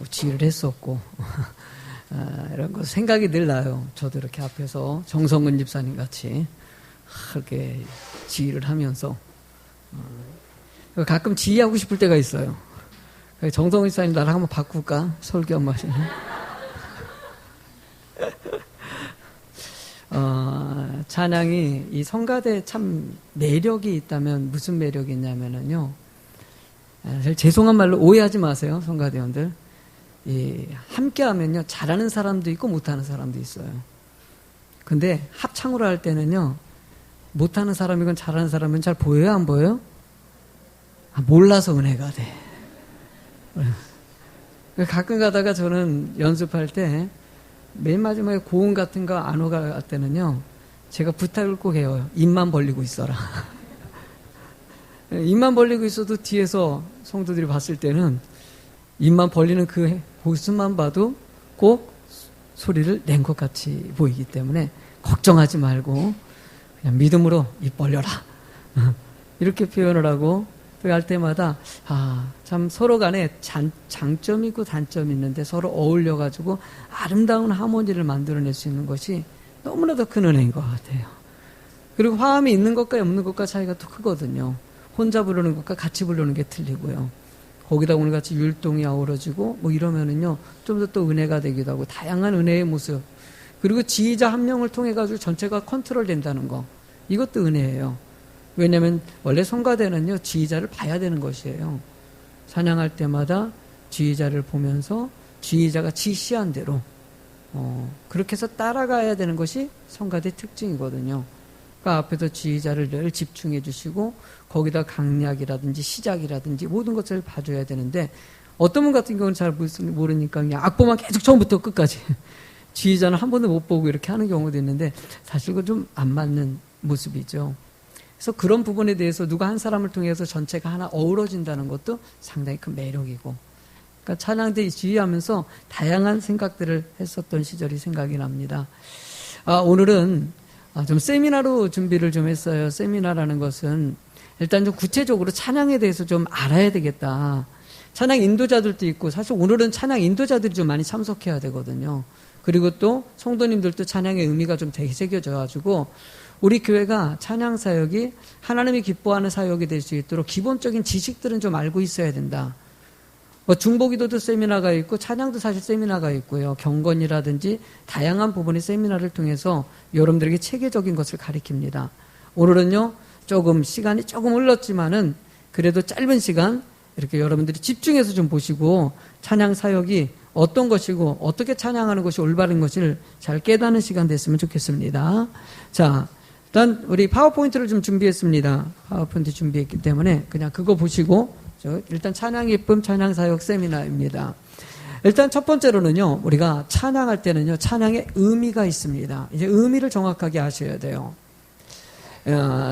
뭐 지휘를 했었고 이런 거 생각이 늘 나요. 저도 이렇게 앞에서 정성근 집사님 같이 그렇게 지휘를 하면서 가끔 지휘하고 싶을 때가 있어요. 정성근 집사님 나랑 한번 바꿀까? 설교 한 마디. 찬양이 이 성가대 참 매력이 있다면 무슨 매력이 있냐면은요. 죄송한 말로 오해하지 마세요, 성가대원들. 함께 하면요, 잘하는 사람도 있고 못하는 사람도 있어요. 근데 합창으로 할 때는요, 못하는 사람이건 잘하는 사람은 잘 보여요, 안 보여요? 몰라서 은혜가 돼. 가끔 가다가 저는 연습할 때 맨 마지막에 고음 같은 거 안 오갈 때는요, 제가 부탁을 꼭 해요. 입만 벌리고 있어라. 입만 벌리고 있어도 뒤에서 성도들이 봤을 때는 입만 벌리는 그 모습만 봐도 꼭 소리를 낸 것 같이 보이기 때문에 걱정하지 말고 그냥 믿음으로 입 벌려라. 이렇게 표현을 하고 또 할 때마다 참 서로 간에 장점이 있고 단점이 있는데 서로 어울려가지고 아름다운 하모니를 만들어낼 수 있는 것이 너무나도 큰 은혜인 것 같아요. 그리고 화음이 있는 것과 없는 것과 차이가 또 크거든요. 혼자 부르는 것과 같이 부르는 게 틀리고요. 거기다 오늘 같이 율동이 아우러지고 뭐 이러면은요, 좀 더 또 은혜가 되기도 하고 다양한 은혜의 모습. 그리고 지휘자 한 명을 통해 가지고 전체가 컨트롤 된다는 거. 이것도 은혜예요. 왜냐하면 원래 성가대는요, 지휘자를 봐야 되는 것이에요. 찬양할 때마다 지휘자를 보면서 지휘자가 지시한 대로 그렇게 해서 따라가야 되는 것이 성가대 특징이거든요. 그러니까 앞에서 지휘자를 늘 집중해 주시고 거기다 강약이라든지 시작이라든지 모든 것을 봐줘야 되는데 어떤 분 같은 경우는 잘 모르니까 그냥 악보만 계속 처음부터 끝까지 지휘자는 한 번도 못 보고 이렇게 하는 경우도 있는데 사실 그건 좀 안 맞는 모습이죠. 그래서 그런 부분에 대해서 누가 한 사람을 통해서 전체가 하나 어우러진다는 것도 상당히 큰 매력이고, 그러니까 찬양대 지휘하면서 다양한 생각들을 했었던 시절이 생각이 납니다. 오늘은 좀 세미나로 준비를 좀 했어요. 세미나라는 것은 일단 좀 구체적으로 찬양에 대해서 좀 알아야 되겠다. 찬양 인도자들도 있고, 사실 오늘은 찬양 인도자들이 좀 많이 참석해야 되거든요. 그리고 또 성도님들도 찬양의 의미가 좀 되새겨져가지고 우리 교회가 찬양 사역이 하나님이 기뻐하는 사역이 될 수 있도록 기본적인 지식들은 좀 알고 있어야 된다. 중보기도도 세미나가 있고 찬양도 사실 세미나가 있고요. 경건이라든지 다양한 부분의 세미나를 통해서 여러분들에게 체계적인 것을 가르칩니다. 오늘은요, 시간이 조금 흘렀지만은 그래도 짧은 시간 이렇게 여러분들이 집중해서 좀 보시고 찬양 사역이 어떤 것이고 어떻게 찬양하는 것이 올바른 것을 잘 깨닫는 시간 됐으면 좋겠습니다. 자, 일단 우리 파워포인트를 좀 준비했습니다. 파워포인트 준비했기 때문에 그냥 그거 보시고 일단 찬양 예쁨 찬양 사역 세미나입니다. 일단 첫 번째로는요, 우리가 찬양할 때는요, 찬양의 의미가 있습니다. 이제 의미를 정확하게 아셔야 돼요.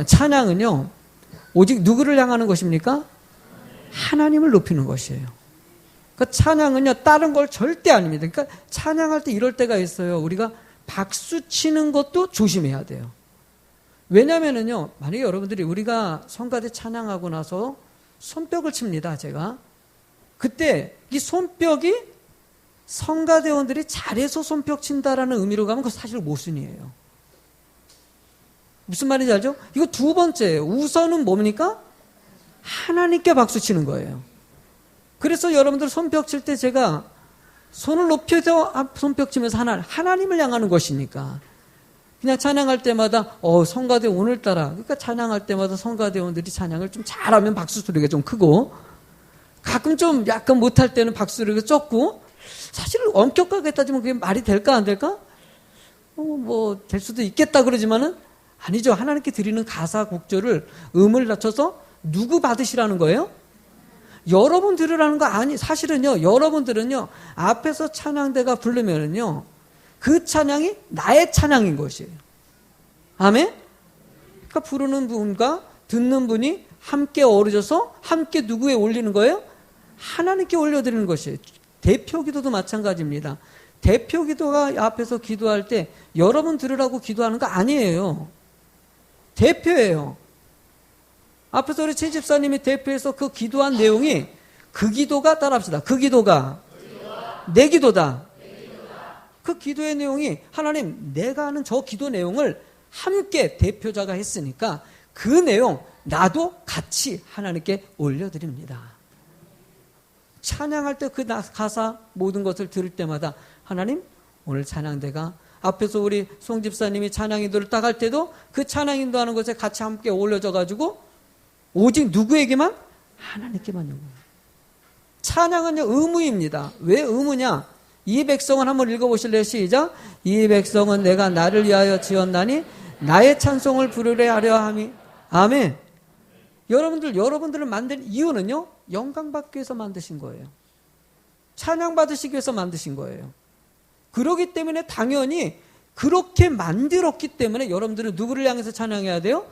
찬양은요, 오직 누구를 향하는 것입니까? 하나님을 높이는 것이에요. 그러니까 찬양은요, 다른 걸 절대 아닙니다. 그러니까 찬양할 때 이럴 때가 있어요. 우리가 박수 치는 것도 조심해야 돼요. 왜냐면은요, 만약에 여러분들이 우리가 성가대 찬양하고 나서 손뼉을 칩니다, 제가. 그때 이 손뼉이 성가대원들이 잘해서 손뼉 친다라는 의미로 가면 그거 사실 모순이에요. 무슨 말인지 알죠? 이거 두 번째예요. 우선은 뭡니까? 하나님께 박수 치는 거예요. 그래서 여러분들 손뼉 칠 때 제가 손을 높여서 손뼉 치면서 하나님을 향하는 것이니까. 그냥 찬양할 때마다 성가대 오늘따라, 그러니까 찬양할 때마다 성가대원들이 찬양을 좀 잘하면 박수 소리가 좀 크고, 가끔 좀 약간 못할 때는 박수 소리가 적고, 사실 엄격하게 따지면 그게 말이 될까 안 될까? 될 수도 있겠다 그러지만은 아니죠. 하나님께 드리는 가사 곡절을 음을 낮춰서 누구 받으시라는 거예요? 여러분 들으라는 거 사실은요, 여러분들은요, 앞에서 찬양대가 부르면은요, 그 찬양이 나의 찬양인 것이에요. 아멘? 그러니까 부르는 분과 듣는 분이 함께 어우러져서 함께 누구에 올리는 거예요? 하나님께 올려드리는 것이에요. 대표 기도도 마찬가지입니다. 대표 기도가 앞에서 기도할 때 여러분 들으라고 기도하는 거 아니에요. 대표예요. 앞에서 우리 최 집사님이 대표해서 그 기도한 내용이 그 기도가 따라합시다. 그 기도가 내 기도다. 그 기도의 내용이 하나님 내가 하는 저 기도 내용을 함께 대표자가 했으니까 그 내용 나도 같이 하나님께 올려드립니다. 찬양할 때 그 가사 모든 것을 들을 때마다 하나님 오늘 찬양대가 앞에서 우리 송 집사님이 찬양 인도를 딱 할 때도 그 찬양 인도하는 것에 같이 함께 올려져 가지고 오직 누구에게만? 하나님께만 요구해요. 찬양은요 의무입니다. 왜 의무냐? 이 백성은 한번 읽어보실래요? 시작. 이 백성은 내가 나를 위하여 지었나니 나의 찬송을 부르려 하려 함이. 아멘. 여러분들을 만든 이유는요 영광받기 위해서 만드신 거예요. 찬양받으시기 위해서 만드신 거예요. 그렇기 때문에 당연히 그렇게 만들었기 때문에 여러분들은 누구를 향해서 찬양해야 돼요?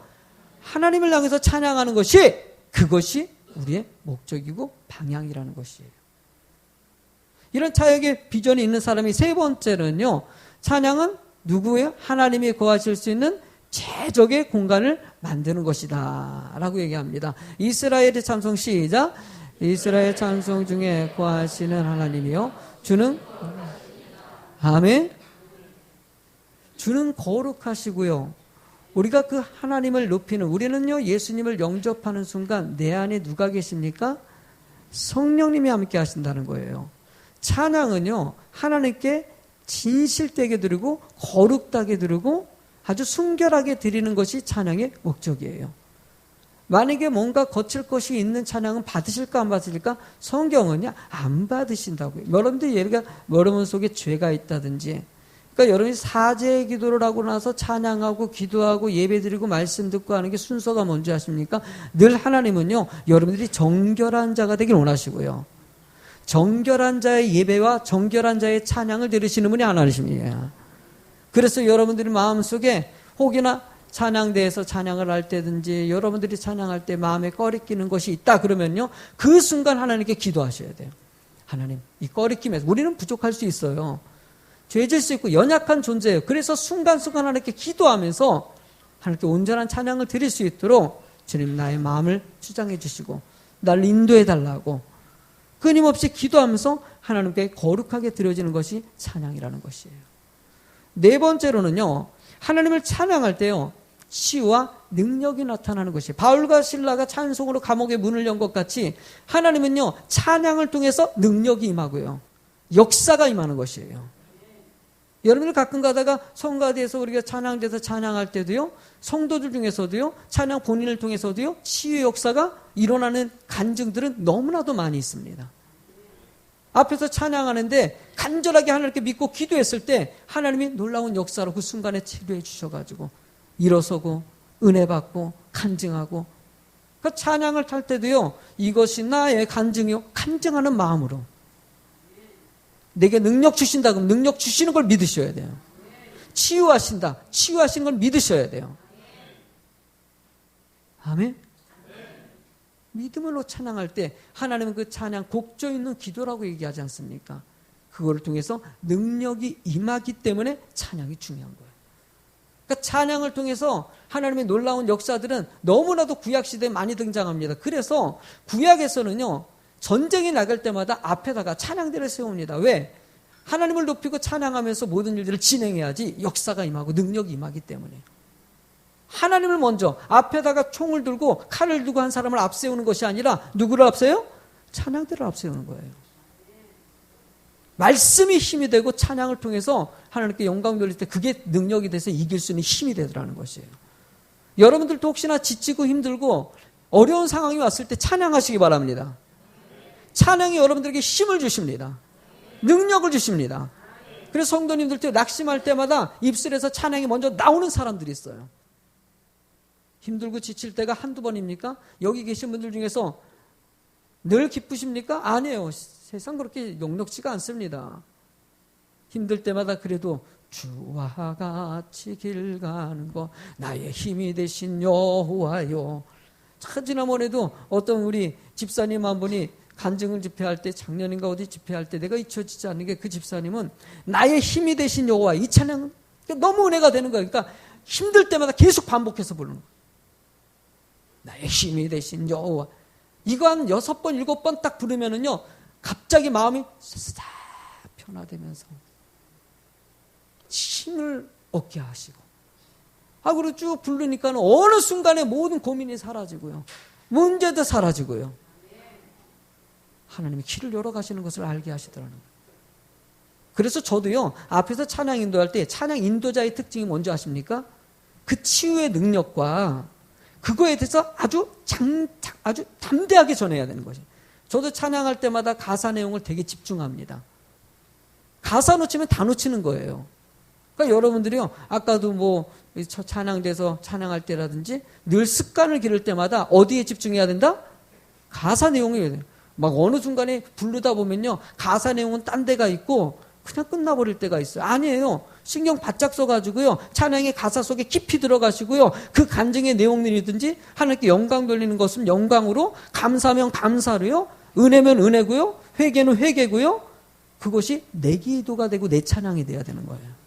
하나님을 향해서 찬양하는 것이 그것이 우리의 목적이고 방향이라는 것이에요. 이런 자역의 비전이 있는 사람이 세 번째는요. 찬양은 누구예요? 하나님이 거하실 수 있는 최적의 공간을 만드는 것이다 라고 얘기합니다. 이스라엘의 찬송 시작. 이스라엘 찬송 중에 거하시는 하나님이요 주는 아멘. 주는 거룩하시고요. 우리가 그 하나님을 높이는 우리는요 예수님을 영접하는 순간 내 안에 누가 계십니까? 성령님이 함께 하신다는 거예요. 찬양은요 하나님께 진실되게 드리고 거룩하게 드리고 아주 순결하게 드리는 것이 찬양의 목적이에요. 만약에 뭔가 거칠 것이 있는 찬양은 받으실까 안 받으실까? 성경은요 안 받으신다고요. 여러분들 예를 들어 여러분 속에 죄가 있다든지 그러니까 여러분이 사죄의 기도를 하고 나서 찬양하고 기도하고 예배드리고 말씀 듣고 하는 게 순서가 뭔지 아십니까? 늘 하나님은요 여러분들이 정결한 자가 되길 원하시고요. 정결한 자의 예배와 정결한 자의 찬양을 들으시는 분이 하나님이에요. 그래서 여러분들이 마음속에 혹이나 찬양대에서 찬양을 할 때든지 여러분들이 찬양할 때 마음에 꺼리끼는 것이 있다 그러면요 그 순간 하나님께 기도하셔야 돼요. 하나님 이 꺼리낌에서 우리는 부족할 수 있어요. 죄질 수 있고 연약한 존재예요. 그래서 순간순간 하나님께 기도하면서 하나님께 온전한 찬양을 드릴 수 있도록 주님 나의 마음을 주장해 주시고 나를 인도해 달라고 끊임없이 기도하면서 하나님께 거룩하게 드려지는 것이 찬양이라는 것이에요. 네 번째로는요 하나님을 찬양할 때요 치유와 능력이 나타나는 것이에요. 바울과 실라가 찬송으로 감옥의 문을 연 것 같이 하나님은요 찬양을 통해서 능력이 임하고요 역사가 임하는 것이에요. 여러분들 가끔 가다가 성가대에서 우리가 찬양대에서 찬양할 때도요 성도들 중에서도요 찬양 본인을 통해서도요 치유 역사가 일어나는 간증들은 너무나도 많이 있습니다. 앞에서 찬양하는데 간절하게 하나님께 믿고 기도했을 때 하나님이 놀라운 역사로 그 순간에 치료해 주셔가지고 일어서고 은혜 받고 간증하고 그 찬양을 탈 때도요 이것이 나의 간증이요 간증하는 마음으로 내게 능력 주신다 그러면 능력 주시는 걸 믿으셔야 돼요. 치유하신다 치유하신 걸 믿으셔야 돼요. 아멘. 믿음으로 찬양할 때 하나님은 그 찬양 곡조 있는 기도라고 얘기하지 않습니까? 그거를 통해서 능력이 임하기 때문에 찬양이 중요한 거예요. 그러니까 찬양을 통해서 하나님의 놀라운 역사들은 너무나도 구약시대에 많이 등장합니다. 그래서 구약에서는요 전쟁이 나갈 때마다 앞에다가 찬양대를 세웁니다. 왜? 하나님을 높이고 찬양하면서 모든 일들을 진행해야지 역사가 임하고 능력이 임하기 때문에 하나님을 먼저 앞에다가 총을 들고 칼을 들고 한 사람을 앞세우는 것이 아니라 누구를 앞세요? 찬양대를 앞세우는 거예요. 말씀이 힘이 되고 찬양을 통해서 하나님께 영광 돌릴 때 그게 능력이 돼서 이길 수 있는 힘이 되더라는 것이에요. 여러분들도 혹시나 지치고 힘들고 어려운 상황이 왔을 때 찬양하시기 바랍니다. 찬양이 여러분들에게 힘을 주십니다. 능력을 주십니다. 그래서 성도님들도 낙심할 때마다 입술에서 찬양이 먼저 나오는 사람들이 있어요. 힘들고 지칠 때가 한두 번입니까? 여기 계신 분들 중에서 늘 기쁘십니까? 아니에요. 세상 그렇게 녹록지가 않습니다. 힘들 때마다 그래도 주와 같이 길 가는 거 나의 힘이 되신 여호와요. 지난번에도 어떤 우리 집사님 한 분이 간증을 집회할 때 작년인가 어디 집회할 때 내가 잊혀지지 않는 게 그 집사님은 나의 힘이 되신 여호와 이 찬양은 너무 은혜가 되는 거예요. 그러니까 힘들 때마다 계속 반복해서 부르는 거예요. 나의 힘이 되신 여호와 이거 한 6번 7번 딱 부르면은요 갑자기 마음이 싹 하나 되면서 힘을 얻게 하시고, 그리고 쭉 부르니까 어느 순간에 모든 고민이 사라지고요. 문제도 사라지고요. 하나님이 길을 열어가시는 것을 알게 하시더라는 거예요. 그래서 저도요, 앞에서 찬양 인도할 때 찬양 인도자의 특징이 뭔지 아십니까? 그 치유의 능력과 그거에 대해서 아주 담대하게 전해야 되는 거죠. 저도 찬양할 때마다 가사 내용을 되게 집중합니다. 가사 놓치면 다 놓치는 거예요. 그러니까 여러분들이요, 아까도 찬양돼서 찬양할 때라든지 늘 습관을 기를 때마다 어디에 집중해야 된다? 가사 내용이 막 어느 순간에 부르다 보면요, 가사 내용은 딴 데가 있고 그냥 끝나버릴 때가 있어요. 아니에요. 신경 바짝 써가지고요, 찬양의 가사 속에 깊이 들어가시고요, 그 간증의 내용들이든지 하나님께 영광 돌리는 것은 영광으로, 감사하면 감사로요, 은혜면 은혜고요, 회개는 회개고요, 그것이 내 기도가 되고 내 찬양이 돼야 되는 거예요.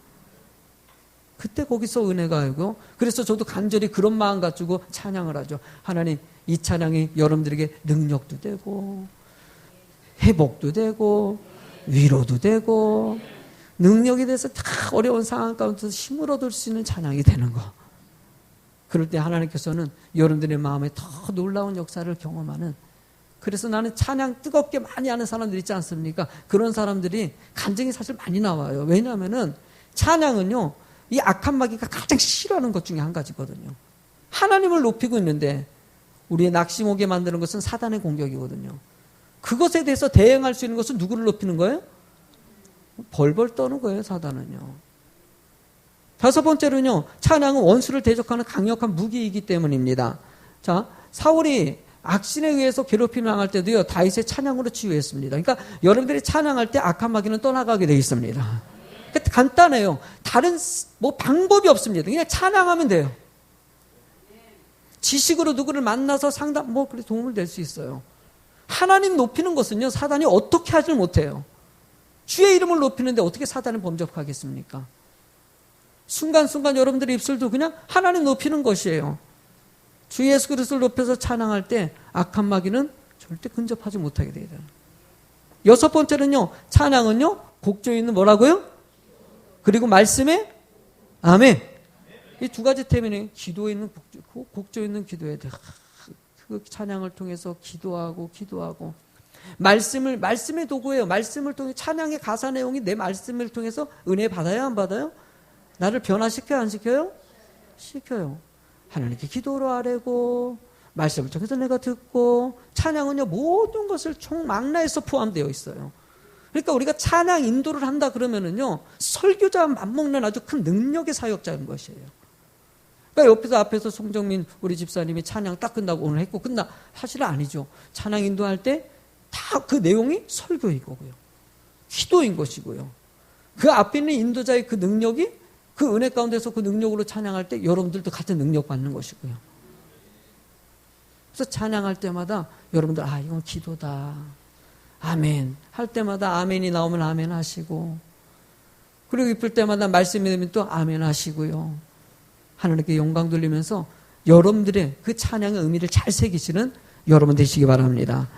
그때 거기서 은혜가 오고, 그래서 저도 간절히 그런 마음 가지고 찬양을 하죠. 하나님, 이 찬양이 여러분들에게 능력도 되고 회복도 되고 위로도 되고 능력이 돼서 다 어려운 상황 가운데서 힘을 얻을 수 있는 찬양이 되는 거. 그럴 때 하나님께서는 여러분들의 마음에 더 놀라운 역사를 경험하는, 그래서 나는 찬양 뜨겁게 많이 하는 사람들 있지 않습니까? 그런 사람들이 간증이 사실 많이 나와요. 왜냐하면은 찬양은요, 이 악한 마귀가 가장 싫어하는 것 중에 한 가지거든요. 하나님을 높이고 있는데 우리의 낙심오게 만드는 것은 사단의 공격이거든요. 그것에 대해서 대응할 수 있는 것은 누구를 높이는 거예요? 벌벌 떠는 거예요, 사단은요. 다섯 번째로는요, 찬양은 원수를 대적하는 강력한 무기이기 때문입니다. 자, 사울이 악신에 의해서 괴롭힘을 당할 때도요, 다윗의 찬양으로 치유했습니다. 그러니까 여러분들이 찬양할 때 악한 마귀는 떠나가게 되어 있습니다. 간단해요. 다른 방법이 없습니다. 그냥 찬양하면 돼요. 지식으로 누구를 만나서 상담, 그래 도움을 낼 수 있어요. 하나님 높이는 것은요, 사단이 어떻게 하질 못해요. 주의 이름을 높이는데 어떻게 사단을 범접하겠습니까? 순간순간 여러분들의 입술도 그냥 하나님 높이는 것이에요. 주 예수 그리스도를 높여서 찬양할 때 악한 마귀는 절대 근접하지 못하게 돼요. 여섯 번째는요, 찬양은요, 곡조에 있는 뭐라고요? 그리고 말씀에 아멘. 이 두 가지 때문에 기도에 있는 곡조에 있는 기도에 그 찬양을 통해서 기도하고 말씀의 도구예요. 말씀을 통해 찬양의 가사 내용이 내 말씀을 통해서 은혜 받아요, 안 받아요? 나를 변화시켜요, 안 시켜요? 시켜요. 하나님께 기도로 아뢰고 말씀을 통해서 내가 듣고, 찬양은요 모든 것을 총망라해서 포함되어 있어요. 그러니까 우리가 찬양 인도를 한다 그러면은요, 설교자와 맞먹는 아주 큰 능력의 사역자인 것이에요. 그러니까 옆에서 앞에서 송정민 우리 집사님이 찬양 딱 끝나고 오늘 했고 사실은 아니죠. 찬양 인도할 때 다 그 내용이 설교인 거고요, 기도인 것이고요. 그 앞에 있는 인도자의 그 능력이 그 은혜 가운데서 그 능력으로 찬양할 때 여러분들도 같은 능력 받는 것이고요. 그래서 찬양할 때마다 여러분들 이건 기도다, 아멘 할 때마다 아멘이 나오면 아멘 하시고, 그리고 입을 때마다 말씀이 되면 또 아멘 하시고요. 하나님께 영광 돌리면서 여러분들의 그 찬양의 의미를 잘 새기시는 여러분 되시기 바랍니다.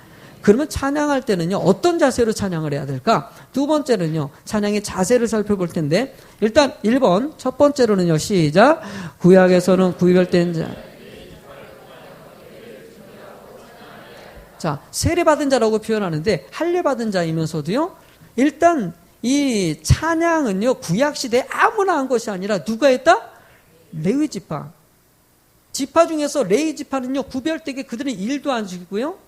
그러면 찬양할 때는요, 어떤 자세로 찬양을 해야 될까? 두 번째는요, 찬양의 자세를 살펴볼 텐데, 일단 1번 첫 번째로는요, 시작. 구약에서는 구별된 자, 세례받은 자라고 표현하는데 할례받은 자이면서도요, 일단 이 찬양은요, 구약시대에 아무나 한 것이 아니라 누가 했다? 레위 지파. 지파 중에서 레위 지파는요, 구별되게 그들은 일도 안 시키고요,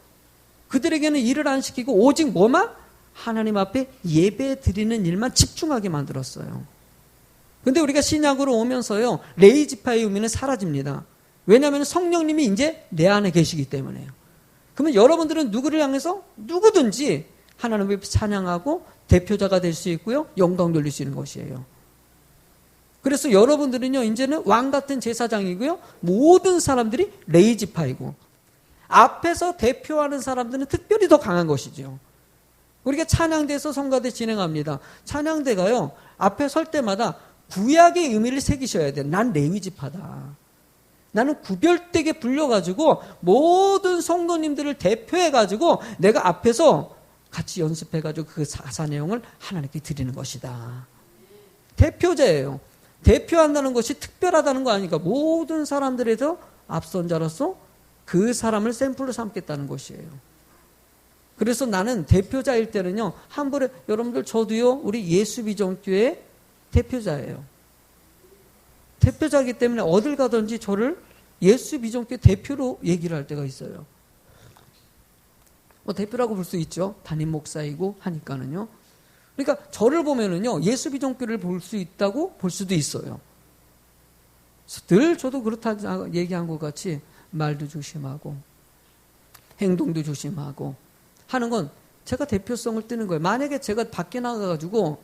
그들에게는 일을 안 시키고 오직 뭐만? 하나님 앞에 예배 드리는 일만 집중하게 만들었어요. 근데 우리가 신약으로 오면서요, 레위 지파의 의미는 사라집니다. 왜냐하면 성령님이 이제 내 안에 계시기 때문에요. 그러면 여러분들은 누구를 향해서 누구든지 하나님 앞에 찬양하고 대표자가 될 수 있고요, 영광 돌릴 수 있는 것이에요. 그래서 여러분들은요, 이제는 왕 같은 제사장이고요, 모든 사람들이 레위 지파이고, 앞에서 대표하는 사람들은 특별히 더 강한 것이죠. 우리가 찬양대에서 성가대 진행합니다. 찬양대가요, 앞에 설 때마다 구약의 의미를 새기셔야 돼요. 난 레위 지파다. 나는 구별되게 불려가지고 모든 성도님들을 대표해가지고 내가 앞에서 같이 연습해가지고 그 가사 내용을 하나님께 드리는 것이다. 대표자예요. 대표한다는 것이 특별하다는 거 아니까 모든 사람들에서 앞선 자로서 그 사람을 샘플로 삼겠다는 것이에요. 그래서 나는 대표자일 때는요, 함부로 여러분들 저도요, 우리 예수비전교회 대표자예요. 대표자이기 때문에 어딜 가든지 저를 예수비전교회 대표로 얘기를 할 때가 있어요. 뭐 대표라고 볼 수 있죠. 담임 목사이고 하니까는요. 그러니까 저를 보면은요, 예수비전교회를 볼 수 있다고 볼 수도 있어요. 늘 저도 그렇다 얘기한 것 같이 말도 조심하고 행동도 조심하고 하는 건 제가 대표성을 띠는 거예요. 만약에 제가 밖에 나가가지고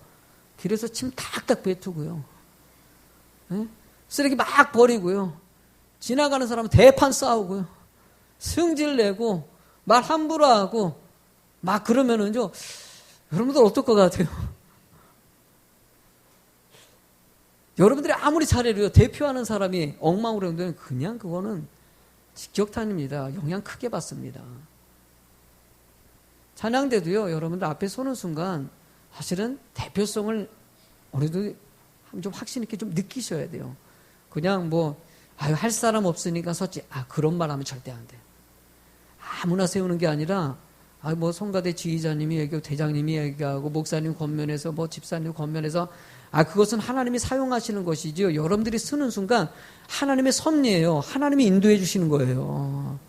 길에서 침 탁탁 뱉고요, 쓰레기 막 버리고요, 지나가는 사람은 대판 싸우고요, 승질 내고 말 함부로 하고 막 그러면은요, 여러분들 어떨 것 같아요? 여러분들이 아무리 잘해도요, 대표하는 사람이 엉망으로 행동하면 그냥 그거는 직격탄입니다. 영향 크게 받습니다. 찬양대도요, 여러분들 앞에 서는 순간 사실은 대표성을 어느 정도 좀 확신 있게 좀 느끼셔야 돼요. 그냥 뭐 할 사람 없으니까 섰지, 그런 말 하면 절대 안 돼. 아무나 세우는 게 아니라 뭐 성가대 지휘자님이 얘기하고 대장님이 얘기하고 목사님 겉면에서 뭐 집사님 겉면에서 그것은 하나님이 사용하시는 것이죠. 여러분들이 쓰는 순간 하나님의 섭리예요. 하나님이 인도해 주시는 거예요.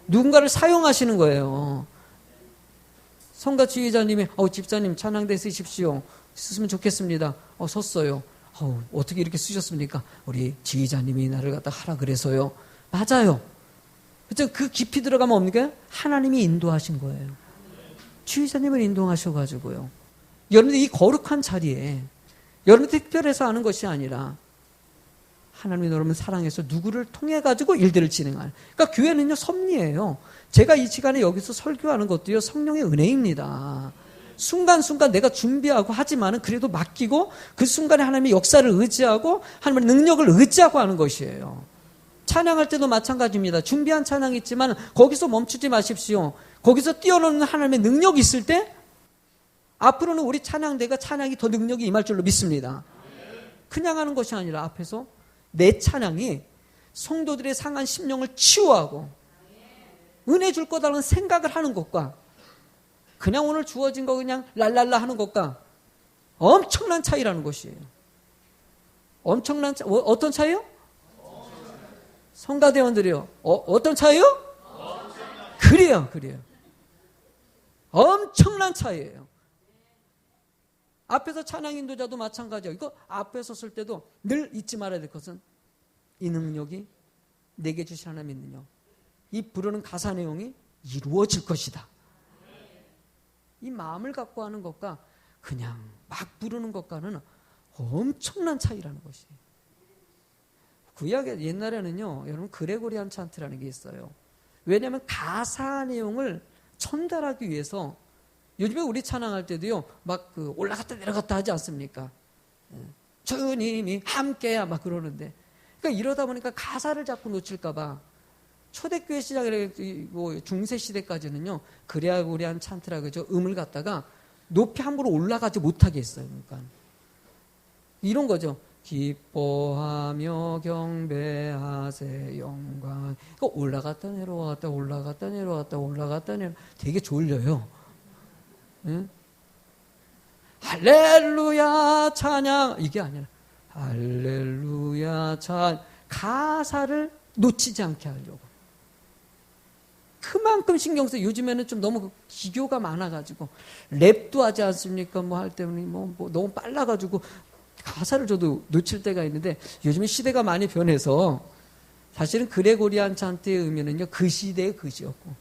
누군가를 사용하시는 거예요. 성가 지휘자님이 집사님 찬양대 쓰십시오. 쓰시면 좋겠습니다. 섰어요. 어떻게 이렇게 쓰셨습니까? 우리 지휘자님이 나를 갖다 하라 그래서요. 맞아요. 그 깊이 들어가면 뭡니까? 하나님이 인도하신 거예요. 지휘자님을 인도하셔가지고요. 여러분들 이 거룩한 자리에 여러분들 특별해서 하는 것이 아니라 하나님이 여러분 사랑해서 누구를 통해가지고 일들을 진행하는. 그러니까 교회는요, 섭리예요. 제가 이 시간에 여기서 설교하는 것도요, 성령의 은혜입니다. 순간순간 내가 준비하고 하지만은 그래도 맡기고 그 순간에 하나님의 역사를 의지하고 하나님의 능력을 의지하고 하는 것이에요. 찬양할 때도 마찬가지입니다. 준비한 찬양이 있지만 거기서 멈추지 마십시오. 거기서 뛰어넘는 하나님의 능력이 있을 때 앞으로는 우리 찬양대가 찬양이 더 능력이 임할 줄로 믿습니다. 그냥 하는 것이 아니라 앞에서 내 찬양이 성도들의 상한 심령을 치유하고 은혜 줄 거다라는 생각을 하는 것과 그냥 오늘 주어진 거 그냥 랄랄라 하는 것과 엄청난 차이라는 것이에요. 엄청난 차, 어떤 차이요? 성가대원들이요. 어떤 차이요? 그래요. 엄청난 차이예요. 앞에서 찬양 인도자도 마찬가지예요. 이거 앞에 섰을 때도 늘 잊지 말아야 될 것은 이 능력이 내게 주신 하나님의 능력. 이 부르는 가사 내용이 이루어질 것이다. 이 마음을 갖고 하는 것과 그냥 막 부르는 것과는 엄청난 차이라는 것이에요. 구약에 옛날에는요, 여러분 그레고리안 찬트라는 게 있어요. 왜냐하면 가사 내용을 전달하기 위해서 요즘에 우리 찬양할 때도요, 막 올라갔다 내려갔다 하지 않습니까? 주님이 함께야 막 그러는데, 그러니까 이러다 보니까 가사를 자꾸 놓칠까봐 초대교회 시작에 뭐 중세 시대까지는요, 그레고리안 찬트라 그죠? 음을 갖다가 높이 함부로 올라가지 못하게 했어요. 그러니까 이런 거죠. 기뻐하며 경배하세 영광. 그러니까 올라갔다 내려왔다 올라갔다 내려왔다 올라갔다 내려. 되게 졸려요. 응? 할렐루야 찬양 이게 아니라 할렐루야 찬 가사를 놓치지 않게 하려고. 그만큼 신경 써요. 요즘에는 좀 너무 기교가 많아가지고 랩도 하지 않습니까? 뭐 할 때는 뭐 너무 빨라가지고 가사를 저도 놓칠 때가 있는데 요즘에 시대가 많이 변해서 사실은 그레고리안 찬트의 의미는요 그 시대의 것이었고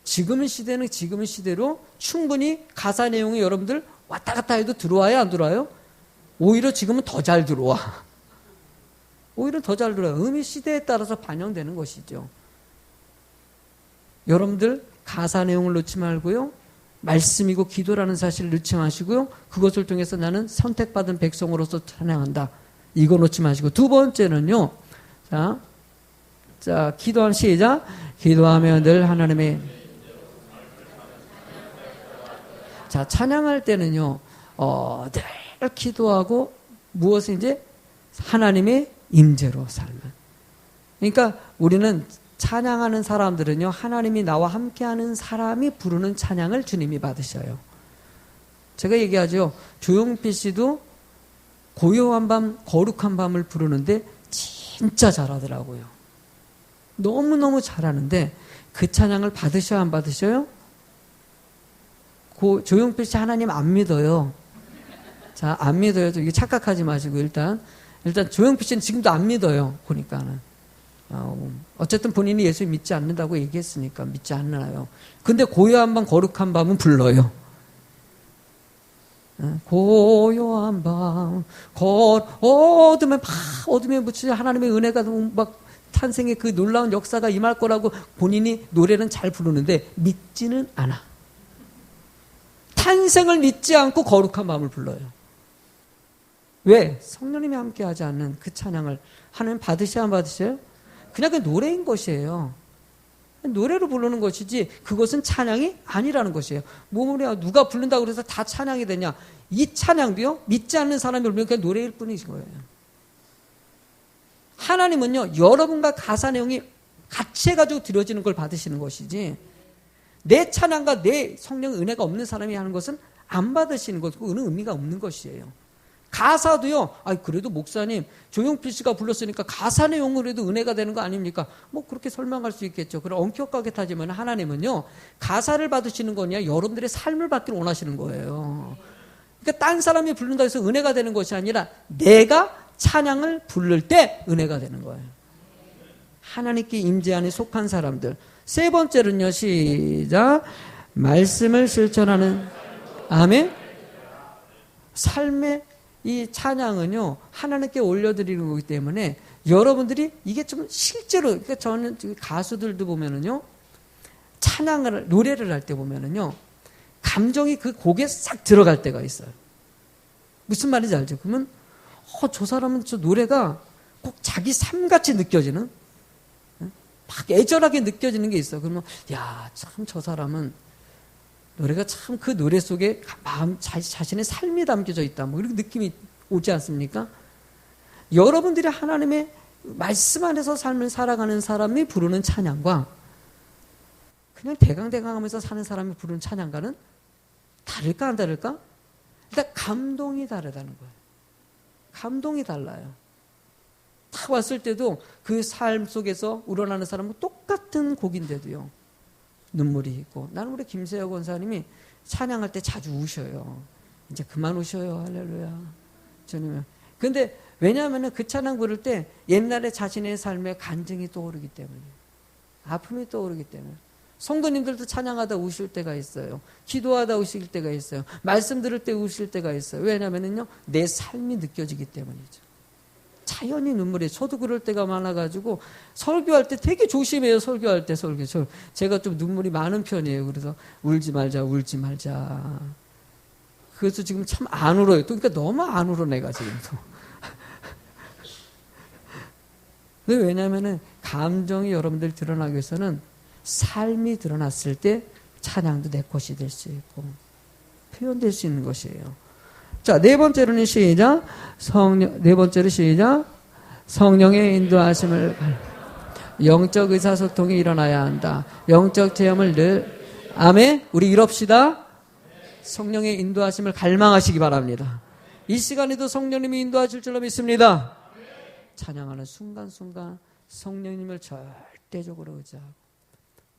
지금은 시대는 지금은 시대로 충분히 가사 내용이 여러분들 왔다 갔다 해도 들어와요 안 들어와요? 오히려 지금은 더 잘 들어와. 오히려 더 잘 들어와요. 의미 시대에 따라서 반영되는 것이죠. 여러분들 가사 내용을 놓지 말고요. 말씀이고 기도라는 사실을 놓지 마시고요. 그것을 통해서 나는 선택받은 백성으로서 찬양한다. 이거 놓지 마시고 두 번째는요. 자 기도한 시작. 기도하며 늘 하나님의 자, 찬양할 때는요, 늘 기도하고 무엇을 이제 하나님의 임재로 살면. 그러니까 우리는 찬양하는 사람들은요, 하나님이 나와 함께하는 사람이 부르는 찬양을 주님이 받으셔요. 제가 얘기하죠. 조용필 씨도 고요한 밤, 거룩한 밤을 부르는데 진짜 잘하더라고요. 너무너무 잘하는데 그 찬양을 받으셔야 안 받으셔요? 조용필 씨 하나님 안 믿어요. 자, 안 믿어요. 이게 착각하지 마시고 일단 조용필 씨는 지금도 안 믿어요. 보니까는. 어쨌든 본인이 예수 믿지 않는다고 얘기했으니까 믿지 않나요. 근데 고요한 밤, 거룩한 밤은 불러요. 고요한 밤, 어둠에 묻히자 하나님의 은혜가 막 탄생의 그 놀라운 역사가 임할 거라고 본인이 노래는 잘 부르는데 믿지는 않아. 탄생을 믿지 않고 거룩한 밤을 불러요. 왜? 성령님이 함께하지 않는 그 찬양을 하나님 받으셔야 안 받으셔요? 그냥 그 노래인 것이에요. 노래로 부르는 것이지 그것은 찬양이 아니라는 것이에요. 뭐냐, 누가 부른다고 해서 다 찬양이 되냐? 이 찬양도요, 믿지 않는 사람이 부르면 그냥 노래일 뿐이신 거예요. 하나님은요, 여러분과 가사 내용이 같이 해가지고 드려지는 걸 받으시는 것이지, 내 찬양과 내 성령 은혜가 없는 사람이 하는 것은 안 받으시는 것이고, 그는 의미가 없는 것이에요. 가사도요, 그래도 목사님, 조용필 씨가 불렀으니까 가사 내용으로 해도 은혜가 되는 거 아닙니까? 뭐, 그렇게 설명할 수 있겠죠. 그럼 엄격하게 타지만 하나님은요, 가사를 받으시는 거냐, 여러분들의 삶을 받기를 원하시는 거예요. 그러니까 딴 사람이 부른다고 해서 은혜가 되는 것이 아니라 내가 찬양을 부를 때 은혜가 되는 거예요. 하나님께 임재 안에 속한 사람들. 세 번째는요, 시작. 말씀을 실천하는, 아멘. 삶의 이 찬양은요, 하나님께 올려드리는 거기 때문에 여러분들이 이게 좀 실제로, 그러니까 저는 가수들도 보면은요, 찬양을, 노래를 할 때 보면은요, 감정이 그 곡에 싹 들어갈 때가 있어요. 무슨 말인지 알죠? 그러면, 저 사람은 저 노래가 꼭 자기 삶같이 느껴지는, 막 애절하게 느껴지는 게 있어요. 그러면, 야, 참 저 사람은 노래가 참 그 노래 속에 자신의 삶이 담겨져 있다. 뭐 이런 느낌이 오지 않습니까? 여러분들이 하나님의 말씀 안에서 삶을 살아가는 사람이 부르는 찬양과 그냥 대강대강 하면서 사는 사람이 부르는 찬양과는 다를까 안 다를까? 일단 감동이 다르다는 거예요. 감동이 달라요. 딱 왔을 때도 그 삶 속에서 우러나는 사람은 똑같은 곡인데도요, 눈물이 있고. 나는 우리 김세혁 권사님이 찬양할 때 자주 우셔요. 이제 그만 우셔요. 할렐루야. 주님. 근데 왜냐하면 그 찬양 부를 때 옛날에 자신의 삶의 간증이 떠오르기 때문이에요. 아픔이 떠오르기 때문에. 성도님들도 찬양하다 우실 때가 있어요. 기도하다 우실 때가 있어요. 말씀 들을 때 우실 때가 있어요. 왜냐하면요, 내 삶이 느껴지기 때문이죠. 자연히 눈물이. 저도 그럴 때가 많아가지고 설교할 때 되게 조심해요. 설교할 때 제가 좀 눈물이 많은 편이에요. 그래서 울지 말자. 그래서 지금 참 안 울어요. 또 그러니까 너무 안 울어 내가 지금도. 근데 왜냐하면은 감정이 여러분들 드러나기 위해서는 삶이 드러났을 때 찬양도 내 것이 될 수 있고 표현될 수 있는 것이에요. 자, 네 번째로는 시작. 성령의 인도하심을, 영적 의사소통이 일어나야 한다. 영적 체험을 늘, 아멘. 우리 이럽시다. 성령의 인도하심을 갈망하시기 바랍니다. 이 시간에도 성령님이 인도하실 줄로 믿습니다. 찬양하는 순간순간 성령님을 절대적으로 의지하고